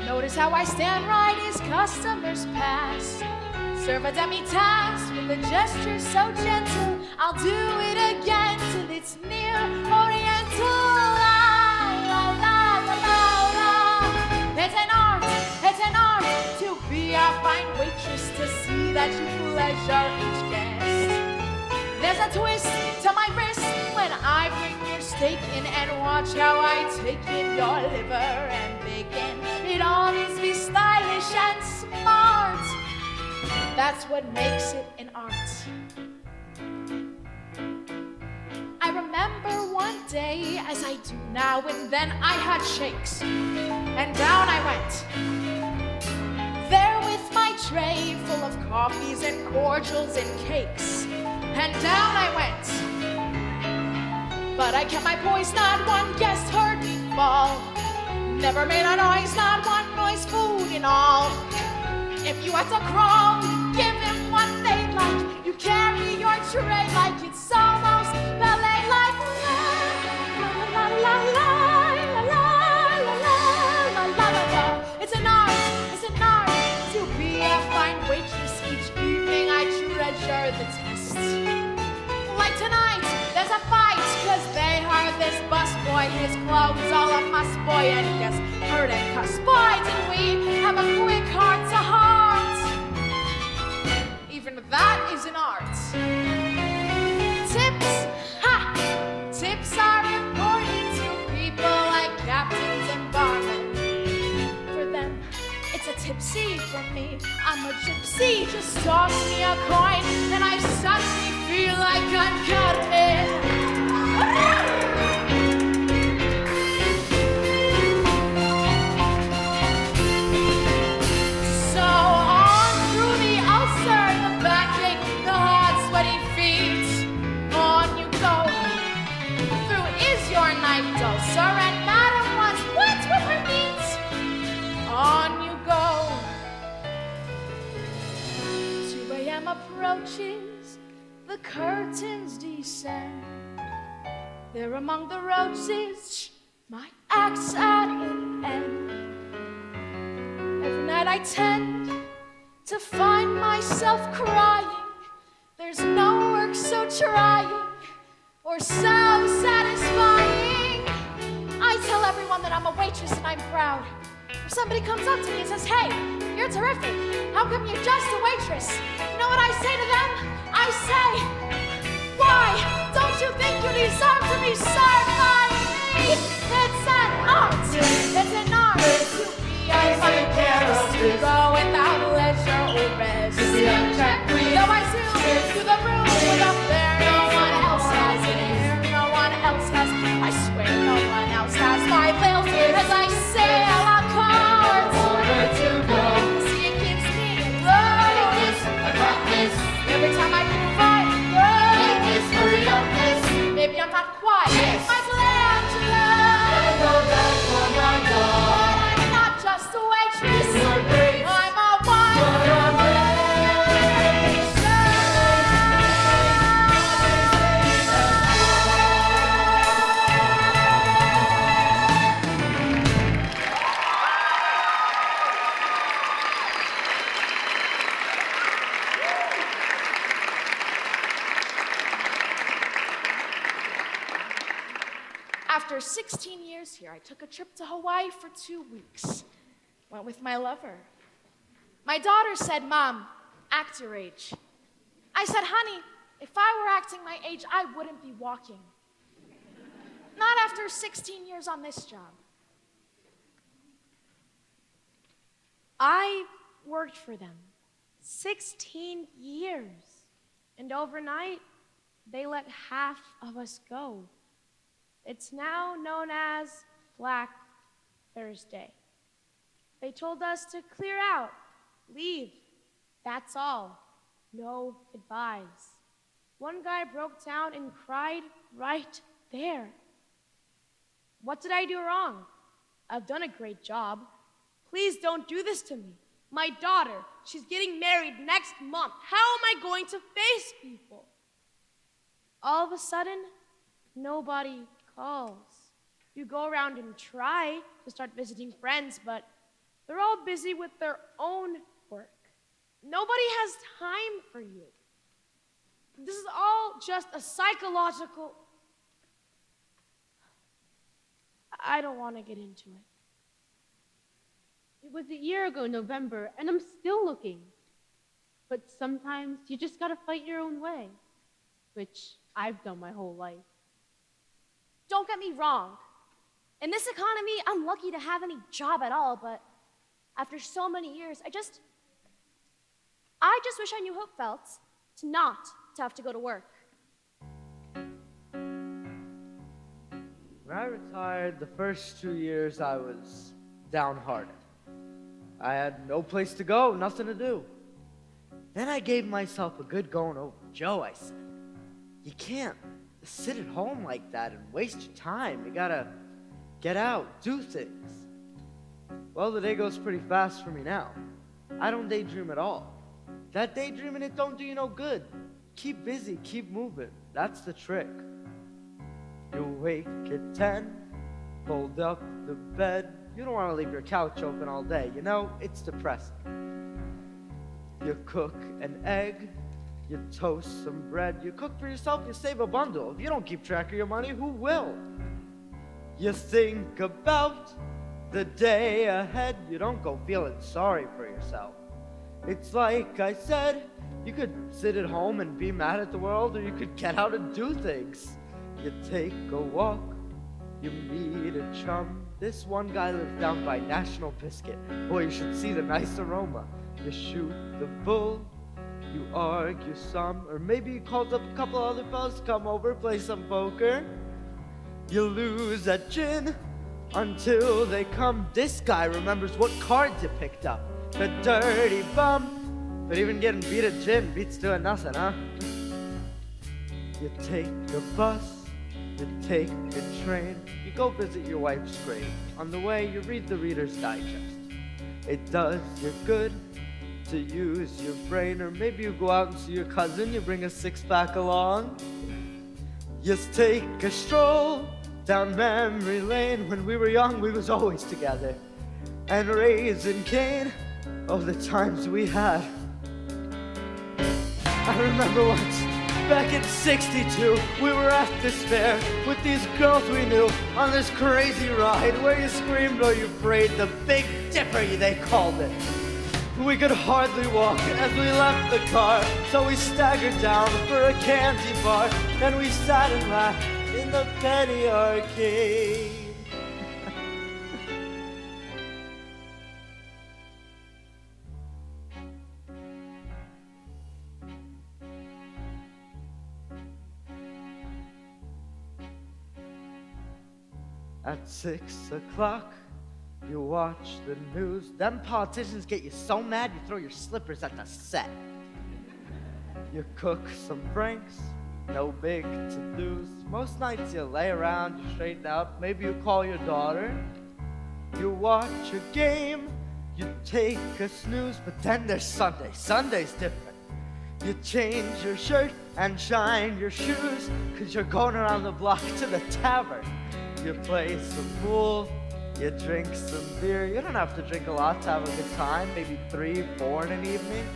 Notice how I stand right as customers pass. Serve a demi-tasse with a gesture so gentle. I'll do it again till it's near oriental. La, la, la, la, la, la. It's an art to be a fine waitress, to see that you pleasure each guest. There's a twist to my wrist when I bring your steak in, and watch how I take in your liver and bacon. It all needs to be stylish and smart. That's what makes it an art. I remember one day, as I do now and then, I had shakes, and down I went. There with my tray full of coffees and cordials and cakes, and down I went. But I kept my poise, not one guest heard me fall. Never made a noise, not one noise, food and all. If you had to crawl, you give him what they like. You carry your tray like it's almost ballet-like. La la la la la la la la la la. It's an art to be a fine waitress. Each evening I treasure the test. Like tonight, there's a fight, 'cause they hired this busboy. His clothes all a must, boy, and he gets hurt and cussed. Boy, did we have a quick heart-to-heart. Even that is an art. Tips, ha! Tips are important to people like captains and barmen. For them, it's a tipsy. For me, I'm a gypsy. Just toss me a coin, and I suddenly feel like I'm Carmen. Sir and Madam wants what's with her meat? On you go. 2 a.m. approaches, the curtains descend. There among the roses, my act's at an end. Every night I tend to find myself crying. There's no work so trying or so satisfying. I tell everyone that I'm a waitress and I'm proud. If somebody comes up to me and says, hey, you're terrific, how come you're just a waitress? You know what I say to them? I say, why don't you think you deserve to be served by me? It's an art, it's an art to be a waitress, to go without leisure or rest. Though I zoom through the room with a flare, no one else has it here, no one else has, I swear no one else has my bills as I sail on cards. To go. See, it gives me a glow. I got this. Every time I move, I grow. Hurry up, this. Maybe I'm not quite Michelangelo. I know that for my God. But I'm not just a waitress. You're great. I'm a wine. After 16 years here, I took a trip to Hawaii for 2 weeks. Went with my lover. My daughter said, Mom, act your age. I said, honey, if I were acting my age, I wouldn't be walking. Not after 16 years on this job. I worked for them 16 years. And overnight, they let half of us go. It's now known as Black Thursday. They told us to clear out, leave, that's all, no advice. One guy broke down and cried right there. What did I do wrong? I've done a great job. Please don't do this to me. My daughter, she's getting married next month. How am I going to face people? All of a sudden, nobody calls. You go around and try to start visiting friends, but they're all busy with their own work. Nobody has time for you. This is all just a psychological... I don't want to get into it. It was a year ago, November, and I'm still looking. But sometimes you just gotta fight your own way, which I've done my whole life. Don't get me wrong. In this economy, I'm lucky to have any job at all, but after so many years, I just wish I knew how it felt to not to have to go to work. When I retired, the first 2 years I was downhearted. I had no place to go, nothing to do. Then I gave myself a good going over. Joe, I said, you can't sit at home like that and waste your time. You gotta get out, do things. Well, the day goes pretty fast for me now. I don't daydream at all. That daydreaming, it don't do you no good. Keep busy, keep moving. That's the trick. You wake at 10, fold up the bed. You don't want to leave your couch open all day. You know, it's depressing. You cook an egg, you toast some bread, you cook for yourself, you save a bundle. If you don't keep track of your money, who will? You think about the day ahead, you don't go feeling sorry for yourself. It's like I said, you could sit at home and be mad at the world, or you could get out and do things. You take a walk, you meet a chum. This one guy lives down by National Biscuit. Boy, you should see the nice aroma. You shoot the bull, you argue some, or maybe you called up a couple other fellas to come over, play some poker. You lose at gin until they come. This guy remembers what cards you picked up. The dirty bum. But even getting beat at gin beats doing nothing, huh? You take the bus, you take the train, you go visit your wife's grave. On the way, you read the Reader's Digest. It does you good to use your brain, or maybe you go out and see your cousin, you bring a six-pack along. You take a stroll Down memory lane, when we were young, we was always together. And raising Cain, oh, the times we had. I remember once, back in '62, we were at this fair with these girls we knew on this crazy ride where you screamed or you prayed, the Big Dipper, they called it. We could hardly walk as we left the car, so we staggered down for a candy bar, and we sat and laughed in the penny arcade. At 6 o'clock, you watch the news. Them politicians get you so mad you throw your slippers at the set. You cook some pranks, no big to-dos. Most nights you lay around, you straighten out. Maybe you call your daughter. You watch a game, you take a snooze. But then there's Sunday. Sunday's different. You change your shirt and shine your shoes, 'cause you're going around the block to the tavern. You play some pool, you drink some beer. You don't have to drink a lot to have a good time, maybe 3, 4 in an evening.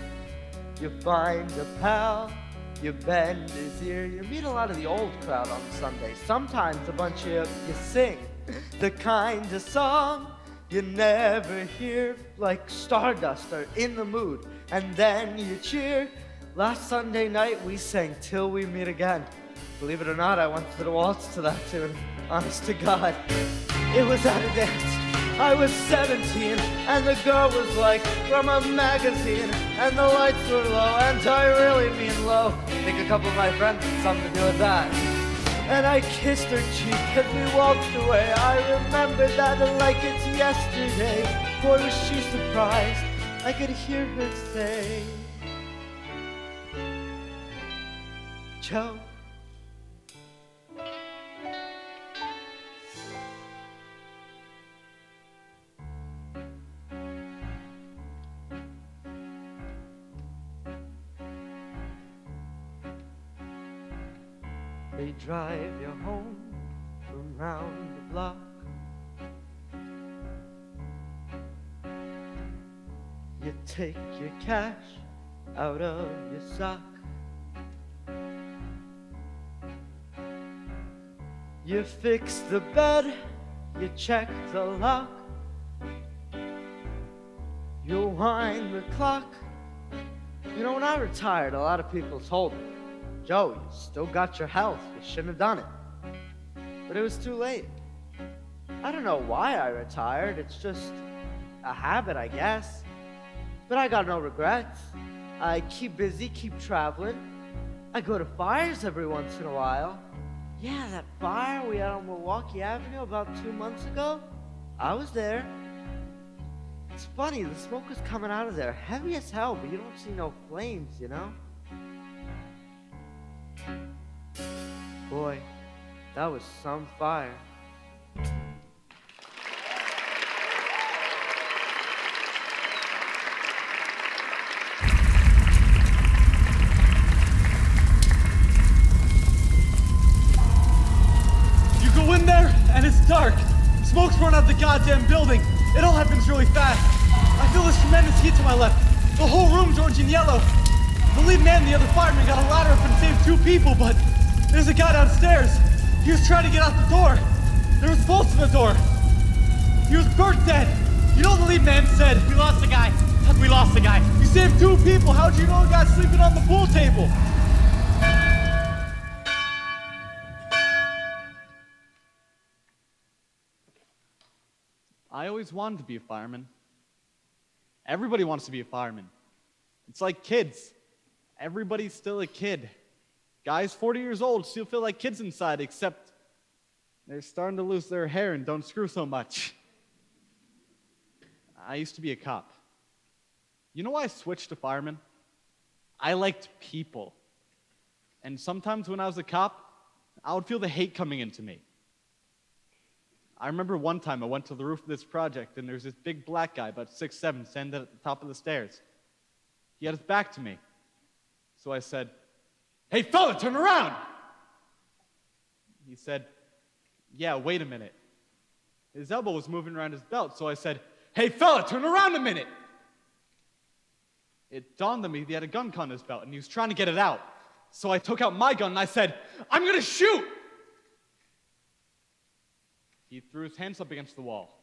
You find a pal, you bend his ear. You meet a lot of the old crowd on Sunday. Sometimes a bunch of you sing the kind of song you never hear, like Stardust or In the Mood, and then you cheer. Last Sunday night we sang Till We Meet Again. Believe it or not, I went to the waltz to that tune. Honest to God, it was at a dance. I was 17, and the girl was like from a magazine, and the lights were low, and I really mean low. I think a couple of my friends had something to do with that. And I kissed her cheek as we walked away. I remember that like it's yesterday. Boy, was she surprised. I could hear her say, Joe. They drive you home from round the block. You take your cash out of your sock. You fix the bed, you check the lock. You wind the clock. You know, when I retired, a lot of people told me, Joe, you still got your health. You shouldn't have done it. But it was too late. I don't know why I retired. It's just a habit, I guess. But I got no regrets. I keep busy, keep traveling. I go to fires every once in a while. Yeah, that fire we had on Milwaukee Avenue about 2 months ago, I was there. It's funny, the smoke was coming out of there, heavy as hell, but you don't see no flames, you know? Boy, that was some fire. You go in there, and it's dark. Smoke's pouring out the goddamn building. It all happens really fast. I feel this tremendous heat to my left. The whole room's orange and yellow. The lead man and the other fireman got a ladder up and saved 2 people, but there's a guy downstairs. He was trying to get out the door. There was bolts in the door. He was burnt dead. You know what the lead man said? We lost the guy. We lost the guy. You saved 2 people. How'd you know a guy sleeping on the pool table? I always wanted to be a fireman. Everybody wants to be a fireman. It's like kids. Everybody's still a kid. Guys 40 years old still feel like kids inside, except they're starting to lose their hair and don't screw so much. I used to be a cop. You know why I switched to fireman? I liked people. And sometimes when I was a cop, I would feel the hate coming into me. I remember one time I went to the roof of this project, and there's this big black guy, about 6'7", standing at the top of the stairs. He had his back to me. So I said, "Hey, fella, turn around!" He said, Yeah, wait a minute. His elbow was moving around his belt, so I said, "Hey fella, turn around a minute!" It dawned on me he had a gun on his belt, and he was trying to get it out. So I took out my gun and I said, "I'm gonna shoot!" He threw his hands up against the wall.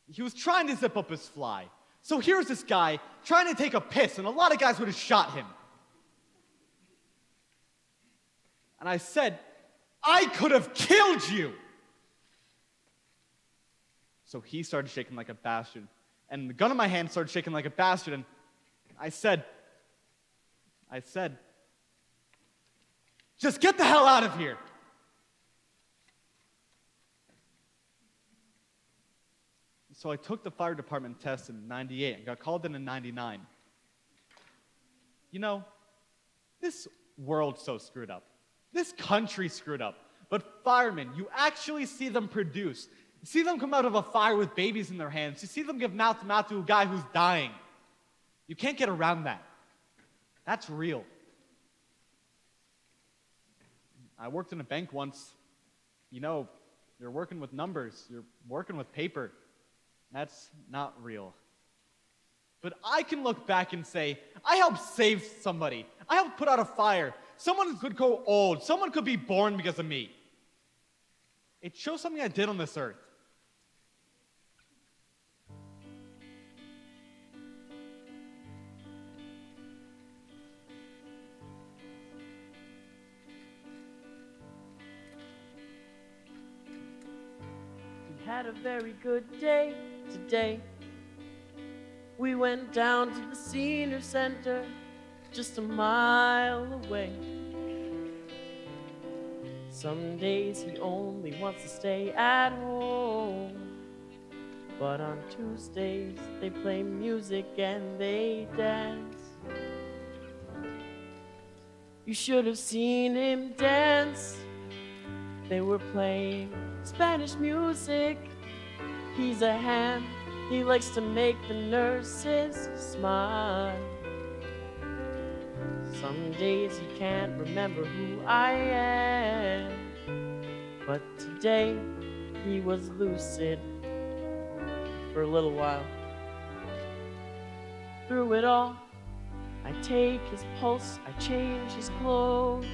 He was trying to zip up his fly. So here's this guy trying to take a piss, and a lot of guys would have shot him. And I said, "I could have killed you!" So he started shaking like a bastard, and the gun in my hand started shaking like a bastard, and I said, "Just get the hell out of here!" So I took the fire department test in '98 and got called in '99. You know, this world's so screwed up. This country's screwed up. But firemen, you actually see them produce. You see them come out of a fire with babies in their hands. You see them give mouth to mouth to a guy who's dying. You can't get around that. That's real. I worked in a bank once. You know, you're working with numbers. You're working with paper. That's not real. But I can look back and say, I helped save somebody. I helped put out a fire. Someone could go old. Someone could be born because of me. It shows something I did on this earth. We had a very good day today. We went down to the senior center, just a mile away. Some days he only wants to stay at home, but on Tuesdays they play music and they dance. You should have seen him dance. They were playing Spanish music. He's a ham. He likes to make the nurses smile. Some days he can't remember who I am, but today he was lucid for a little while. Through it all, I take his pulse, I change his clothes.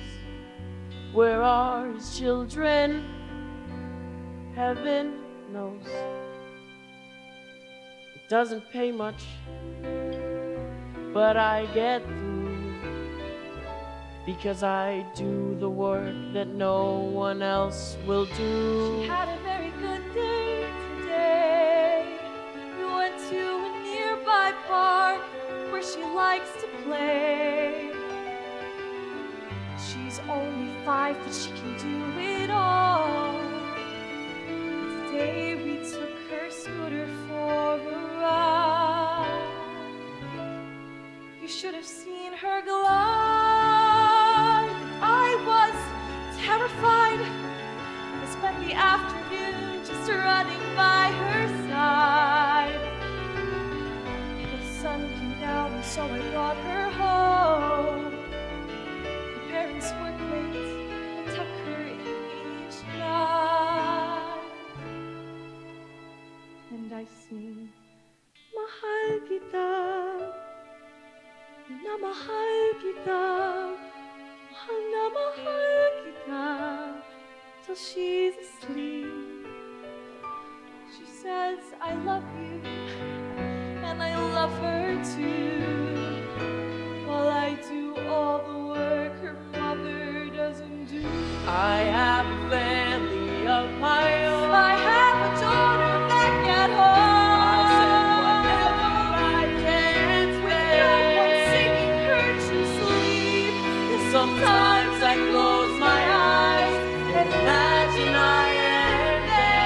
Where are his children? Heaven knows. It doesn't pay much, but I get through, because I do the work that no one else will do. She had a very good day today. We went to a nearby park where she likes to play. She's only 5, but she can do it all. Today we took her scooter for a ride. You should have seen her glide. I was terrified. I spent the afternoon just running by her side. The sun came down, and so I brought her home. Her parents worked late and took her in each night. And I sing, mahal kita, na mahal kita, mahal na mahal kita, till she's asleep. She says, I love you, and I love her too, while I do all the work her mother doesn't do. I have a family of my own. I have a daughter back at home. I'll send whatever I can With no one singing her to sleep. Sometimes I close my eyes and imagine I am there.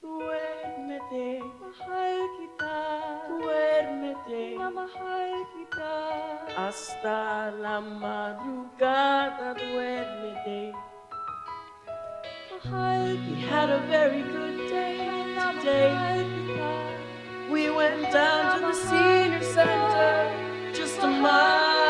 Duérmete, mahal kita. duérmete, Na mahal kita. hasta la madrugada, duérmete. We had a very good day today. We went down to the senior center, just a mile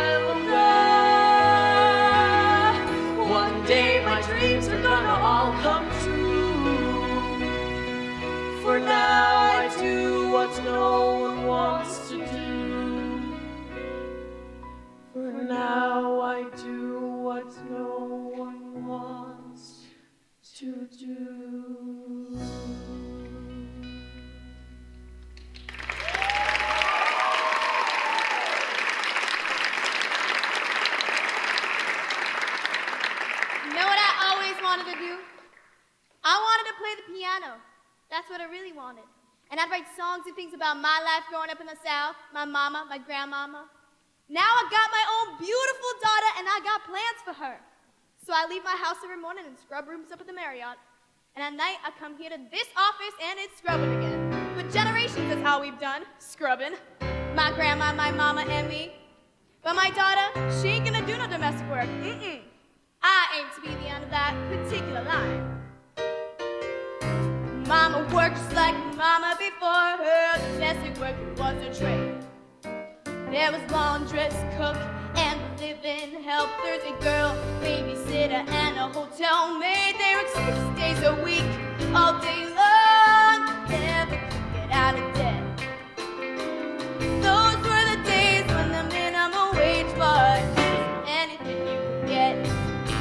And I'd write songs and things about my life growing up in the South, my mama, my grandmama. Now I got my own beautiful daughter, and I got plans for her. So I leave my house every morning and scrub rooms up at the Marriott. And at night, I come here to this office, and it's scrubbing again. For generations, that's how we've done, scrubbing. My grandma, my mama, and me. But my daughter, she ain't gonna do no domestic work. Mm-mm. I aim to be the end of that particular line. Mama worked just like mama before her. Domestic work was her trade. There was laundress, cook, and live-in helpers, a girl, babysitter, and a hotel maid. They worked 6 days a week, all day long, never could get out of debt. Those were the days when the minimum wage was anything you could get.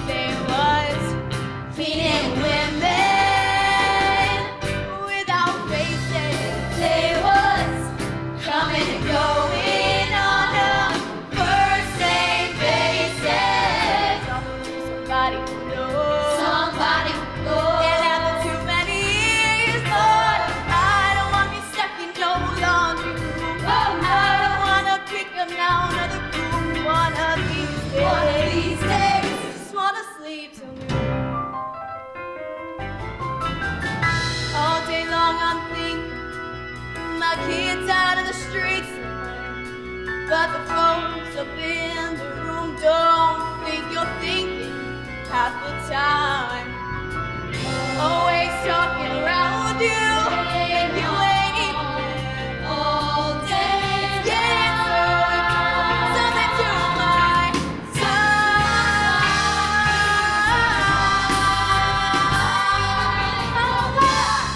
There was cleaning women without faces. There was coming and going on a first name basis. Somebody who knows. Somebody who knows. And after too many years, Lord, I don't want to be stuck in no laundry room. I don't want to pick up now another room. One of these days, just want to sleep till noon. All day long I'm thinking my kids out in the streets, but the folks up in the room don't think you're thinking half the time. Always talking around with you, and you ain't even been all day. Getting through something to my side.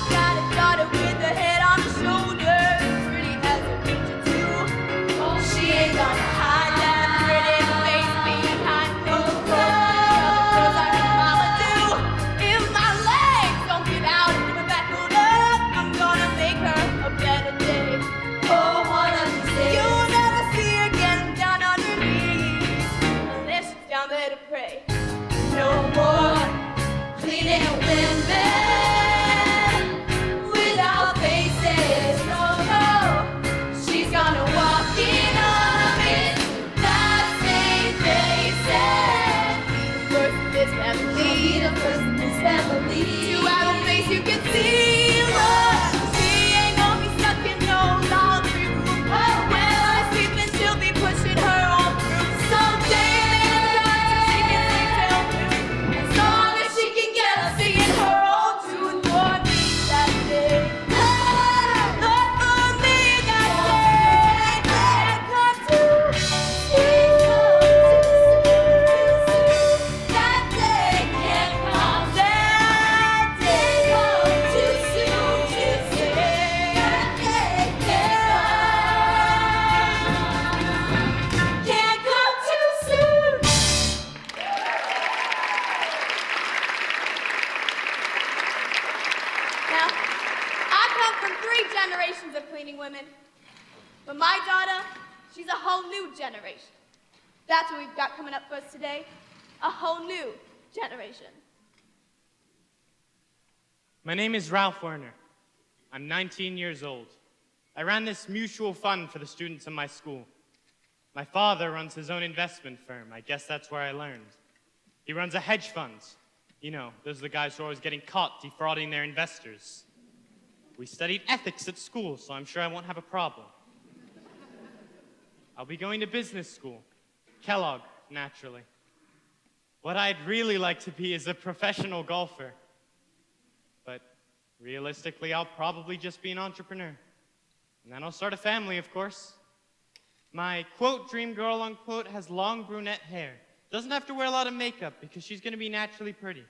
Got a daughter with a head on her shoulders, pretty as a picture too. She ain't gonna hide that pretty face behind closed doors. Like a mama do. If my legs don't get out and give back hold up, I'm gonna make her a better day. Oh, one of these days you'll never see her getting down on her knees unless she's down there to pray. No more cleaning women without faces. No, no, she's gonna walk in on it. That same faces. First in this family, the first in this family. To have a face you can see, Lord. She ain't gonna be stuck in no laundry room. When I sleep, and she'll be pushing her on through. Someday she can sleep till noon. As long as she can get up singing her own tune. For me that day. Lord, for me that day. Can't come too soon. That day can't come. That day come too soon. Too soon. That day can't come too soon. Now, I come from 3 generations of cleaning women, but my daughter, she's a whole new generation. That's what we've got coming up for us today, a whole new generation. My name is Ralph Werner. I'm 19 years old. I ran this mutual fund for the students in my school. My father runs his own investment firm. I guess that's where I learned. He runs a hedge fund. You know, those are the guys who are always getting caught defrauding their investors. We studied ethics at school, so I'm sure I won't have a problem. I'll be going to business school. Kellogg, naturally. What I'd really like to be is a professional golfer. But realistically, I'll probably just be an entrepreneur. And then I'll start a family, of course. My, quote, dream girl, unquote, has long brunette hair. Doesn't have to wear a lot of makeup because she's going to be naturally pretty.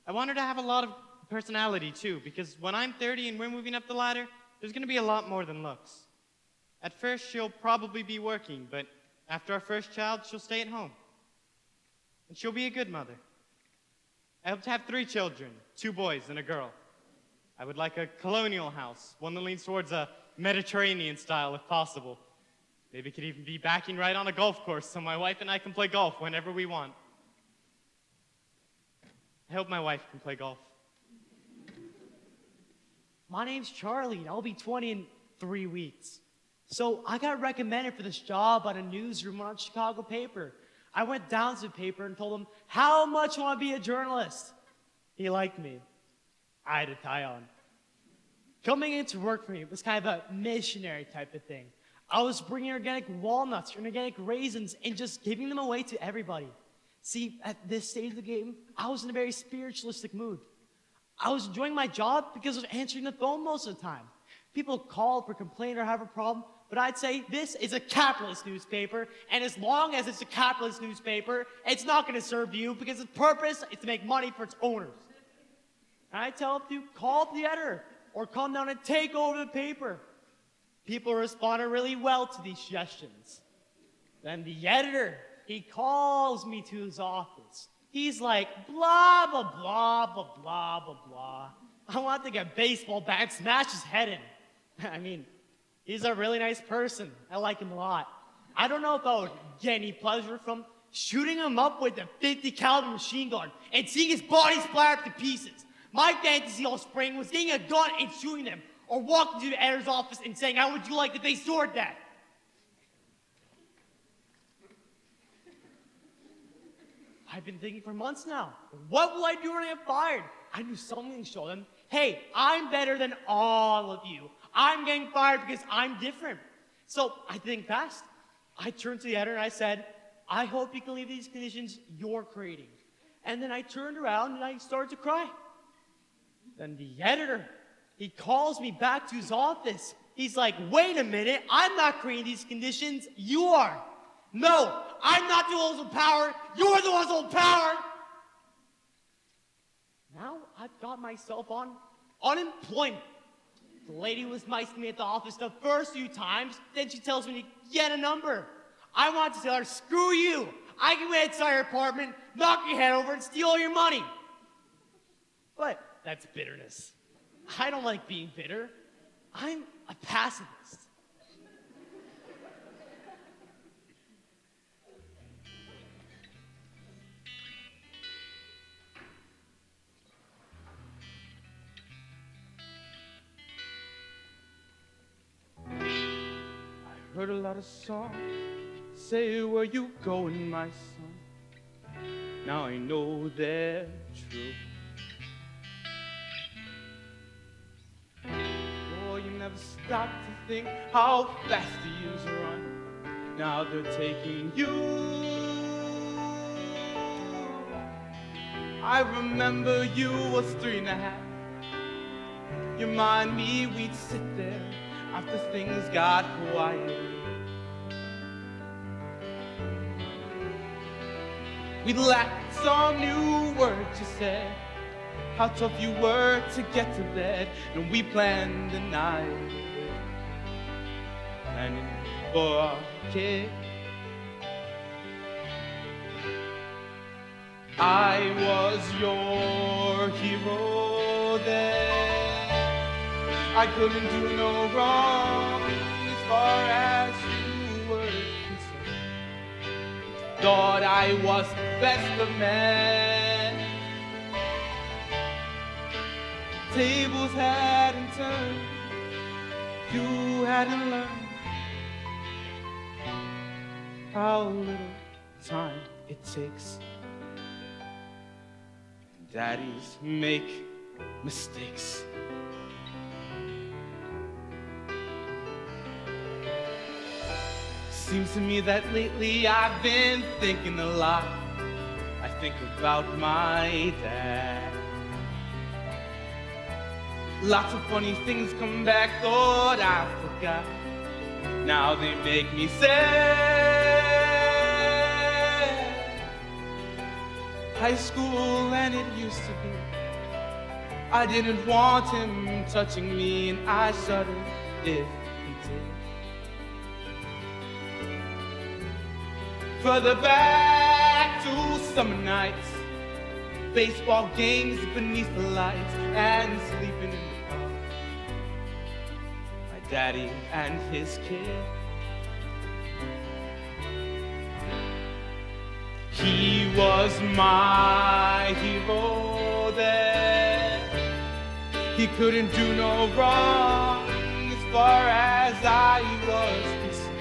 I want her to have a lot of personality, too, because when I'm 30 and we're moving up the ladder, there's going to be a lot more than looks. At first, she'll probably be working, but after our first child, she'll stay at home. And she'll be a good mother. I hope to have 3 children, 2 boys and a girl. I would like a colonial house, one that leans towards a Mediterranean style if possible. Maybe it could even be backing right on a golf course so my wife and I can play golf whenever we want. I hope my wife can play golf. My name's Charlie, and I'll be 20 in 3 weeks. So I got recommended for this job on a newsroom on a Chicago paper. I went down to the paper and told him how much I want to be a journalist. He liked me. I had a tie on. Coming into work for me was kind of a missionary type of thing. I was bringing organic walnuts and organic raisins and just giving them away to everybody. See, at this stage of the game, I was in a very spiritualistic mood. I was enjoying my job because I was answering the phone most of the time. People call for complain or have a problem, but I'd say this is a capitalist newspaper, and as long as it's a capitalist newspaper, it's not going to serve you because its purpose is to make money for its owners. And I tell them to call up the editor or come down and take over the paper. People responded really well to these suggestions. Then the editor, he calls me to his office. He's like, blah, blah, blah, blah, blah, blah, blah. I want to get a baseball bat and smash his head in. I mean, he's a really nice person. I like him a lot. I don't know if I would get any pleasure from shooting him up with a 50 caliber machine gun and seeing his body splatter to pieces. My fantasy all spring was getting a gun and shooting them, or walking to the editor's office and saying, how would you like to face sword that? I've been thinking for months now, what will I do when I get fired? I knew something to show them, hey, I'm better than all of you. I'm getting fired because I'm different. So I think fast. I turned to the editor and I said, I hope you can leave these conditions you're creating. And then I turned around and I started to cry. Then the editor, he calls me back to his office. He's like, wait a minute, I'm not creating these conditions, you are. No, I'm not the ones with power, you're the ones with power. Now I've got myself on unemployment. The lady was nice to me at the office the first few times, then she tells me to get a number. I want to tell her, screw you. I can wait outside your apartment, knock your head over, and steal all your money. But that's bitterness. I don't like being bitter. I'm a pacifist. I heard a lot of songs say, where you going, my son? Now I know they're true. Oh, you never stop to think how fast the years run. Now they're taking you. I remember you was 3.5. You mind me, we'd sit there after things got quiet. We'd laugh at some new words you said, how tough you were to get to bed, and we planned the night, planning for our kid. I was your hero then. I couldn't do no wrong as far as you were concerned. Thought I was best of men. Tables hadn't turned, you hadn't learned how little time it takes. Daddies make mistakes. Seems to me that lately I've been thinking a lot. I think about my dad. Lots of funny things come back, thought I forgot. Now they make me sad. High school and it used to be, I didn't want him touching me, and I shuddered if he did. Further back to summer nights, baseball games beneath the lights, and sleeping in the car. My daddy and his kid. He was my hero then. He couldn't do no wrong as far as I was concerned.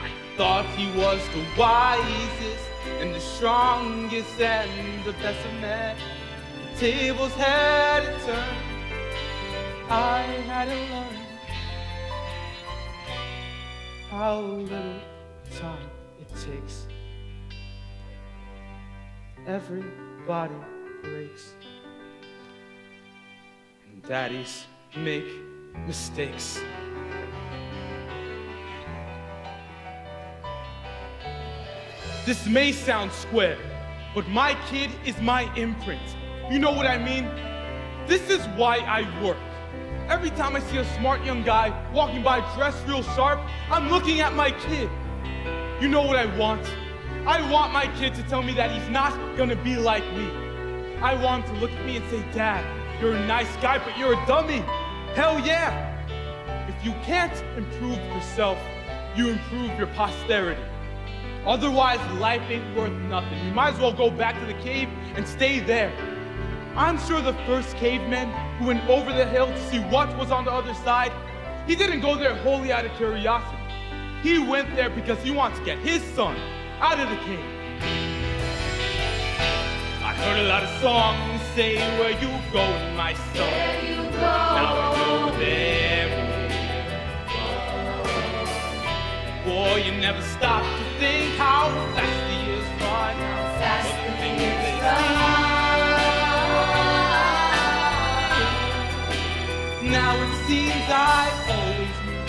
I thought he was the wisest and the strongest and the best of men. The tables had to turn. I had to learn how little time it takes. Everybody breaks. And daddies make mistakes. This may sound square, but my kid is my imprint. You know what I mean? This is why I work. Every time I see a smart young guy walking by dressed real sharp, I'm looking at my kid. You know what I want? I want my kid to tell me that he's not gonna be like me. I want him to look at me and say, Dad, you're a nice guy, but you're a dummy. Hell yeah. If you can't improve yourself, you improve your posterity. Otherwise, life ain't worth nothing. You might as well go back to the cave and stay there. I'm sure the first caveman who went over the hill to see what was on the other side, he didn't go there wholly out of curiosity. He went there because he wanted to get his son out of the cave. I heard a lot of songs say, where you going, my son? There you go. Now I know there. Boy, you never stop to think how fast the years run. Fast But the things years they run. Now it seems I always knew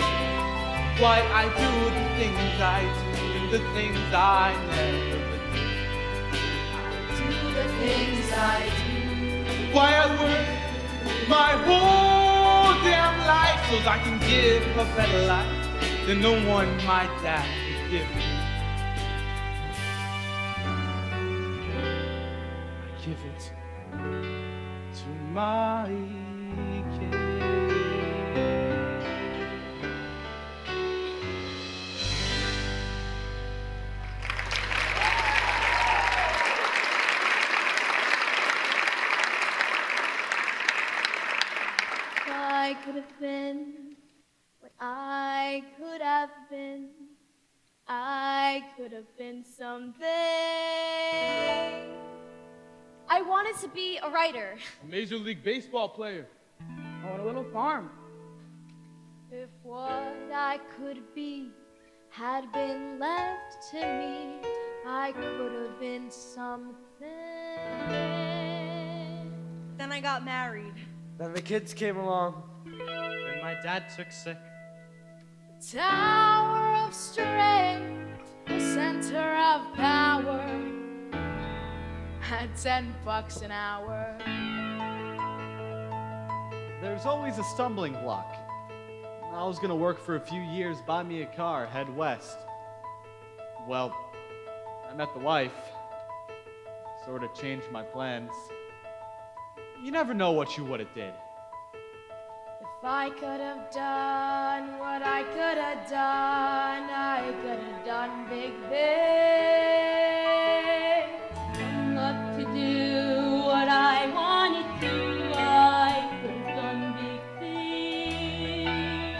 why I do the things I do and the things I never do. Do the things I do. Why I work my whole damn life so I can give a better life than the one my dad could give me. I give it to my kid. I could have been what I could have been. I could have been something. I wanted to be a writer. A Major League Baseball player. On a little farm. If what I could be had been left to me, I could have been something. Then I got married. Then the kids came along. Then my dad took sick. Tower of strength, the center of power, at $10 an hour. There's always a stumbling block. I was gonna work for a few years, buy me a car, head west. Well, I met the wife. Sort of changed my plans. You never know what you would have did. If I could have done what I could have done, I could have done big things. Love to do what I wanted to. I could have done big things.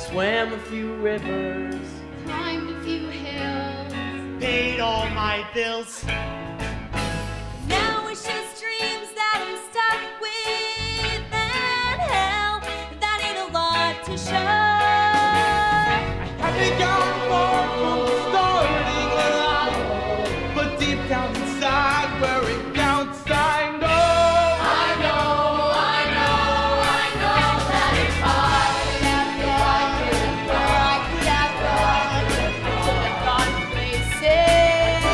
Swam a few rivers, Climbed a few hills. Paid all my bills. Now it's just dreams that I'm stuck with, and hell, that ain't a lot to show. I think I'm far from starting alive, but deep down inside, where it counts, I know. That it's hard. I could have gone places.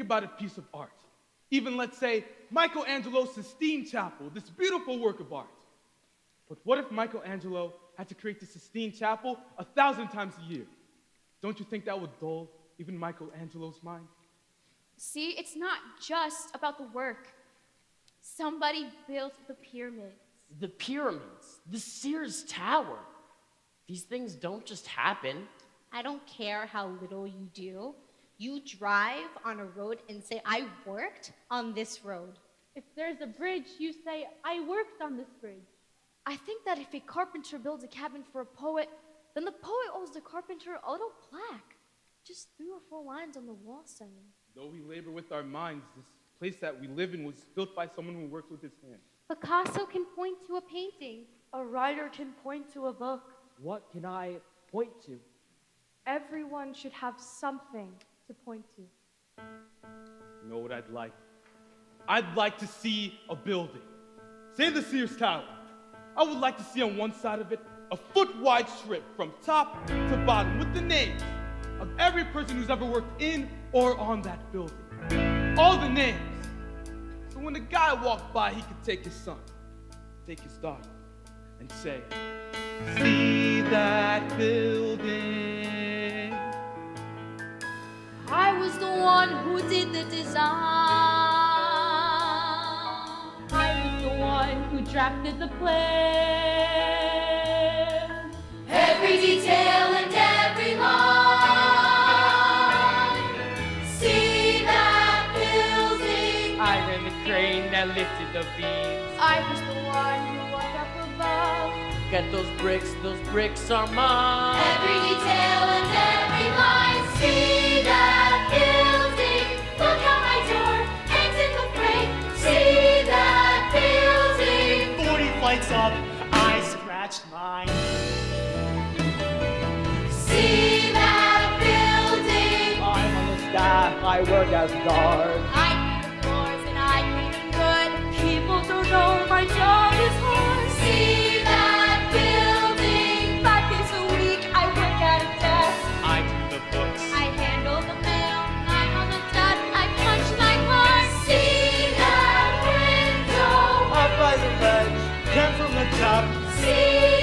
about a piece of art. Even, let's say, Michelangelo's Sistine Chapel, this beautiful work of art. But what if Michelangelo had to create the Sistine Chapel 1,000 times a year? Don't you think that would dull even Michelangelo's mind? See, it's not just about the work. Somebody built the pyramids. The pyramids, the Sears Tower. These things don't just happen. I don't care how little you do. You drive on a road and say, I worked on this road. If there's a bridge, you say, I worked on this bridge. I think that if a carpenter builds a cabin for a poet, then the poet owes the carpenter a little plaque. Just 3 or 4 lines on the wall saying, Though we labor with our minds, this place that we live in was built by someone who works with his hands. Picasso can point to a painting. A writer can point to a book. What can I point to? everyone should have something to point to. You know what I'd like? I'd like to see a building. Say the Sears Tower. I would like to see on one side of it a foot-wide strip from top to bottom with the names of every person who's ever worked in or on that building. All the names. So when a guy walked by, he could take his son, take his daughter, and say, see that building? I was the one who did the design. I was the one who drafted the plan. Every detail and every line. See that building? I ran the crane that lifted the beams. I was the one who walked up above. Get those bricks are mine. Every detail and every line. See that building? Look how my door hangs in the frame. See that building? 40 flights up, I scratched mine. See that building? I'm on the staff, I work as guard. I clean the floors and I clean them good. People don't know my job is hard. See that building? 5 days a week I work at a desk. I do the books. I handle the mail. I'm on the dot. I punch my card. See that window? Up by the ledge, came from the top. See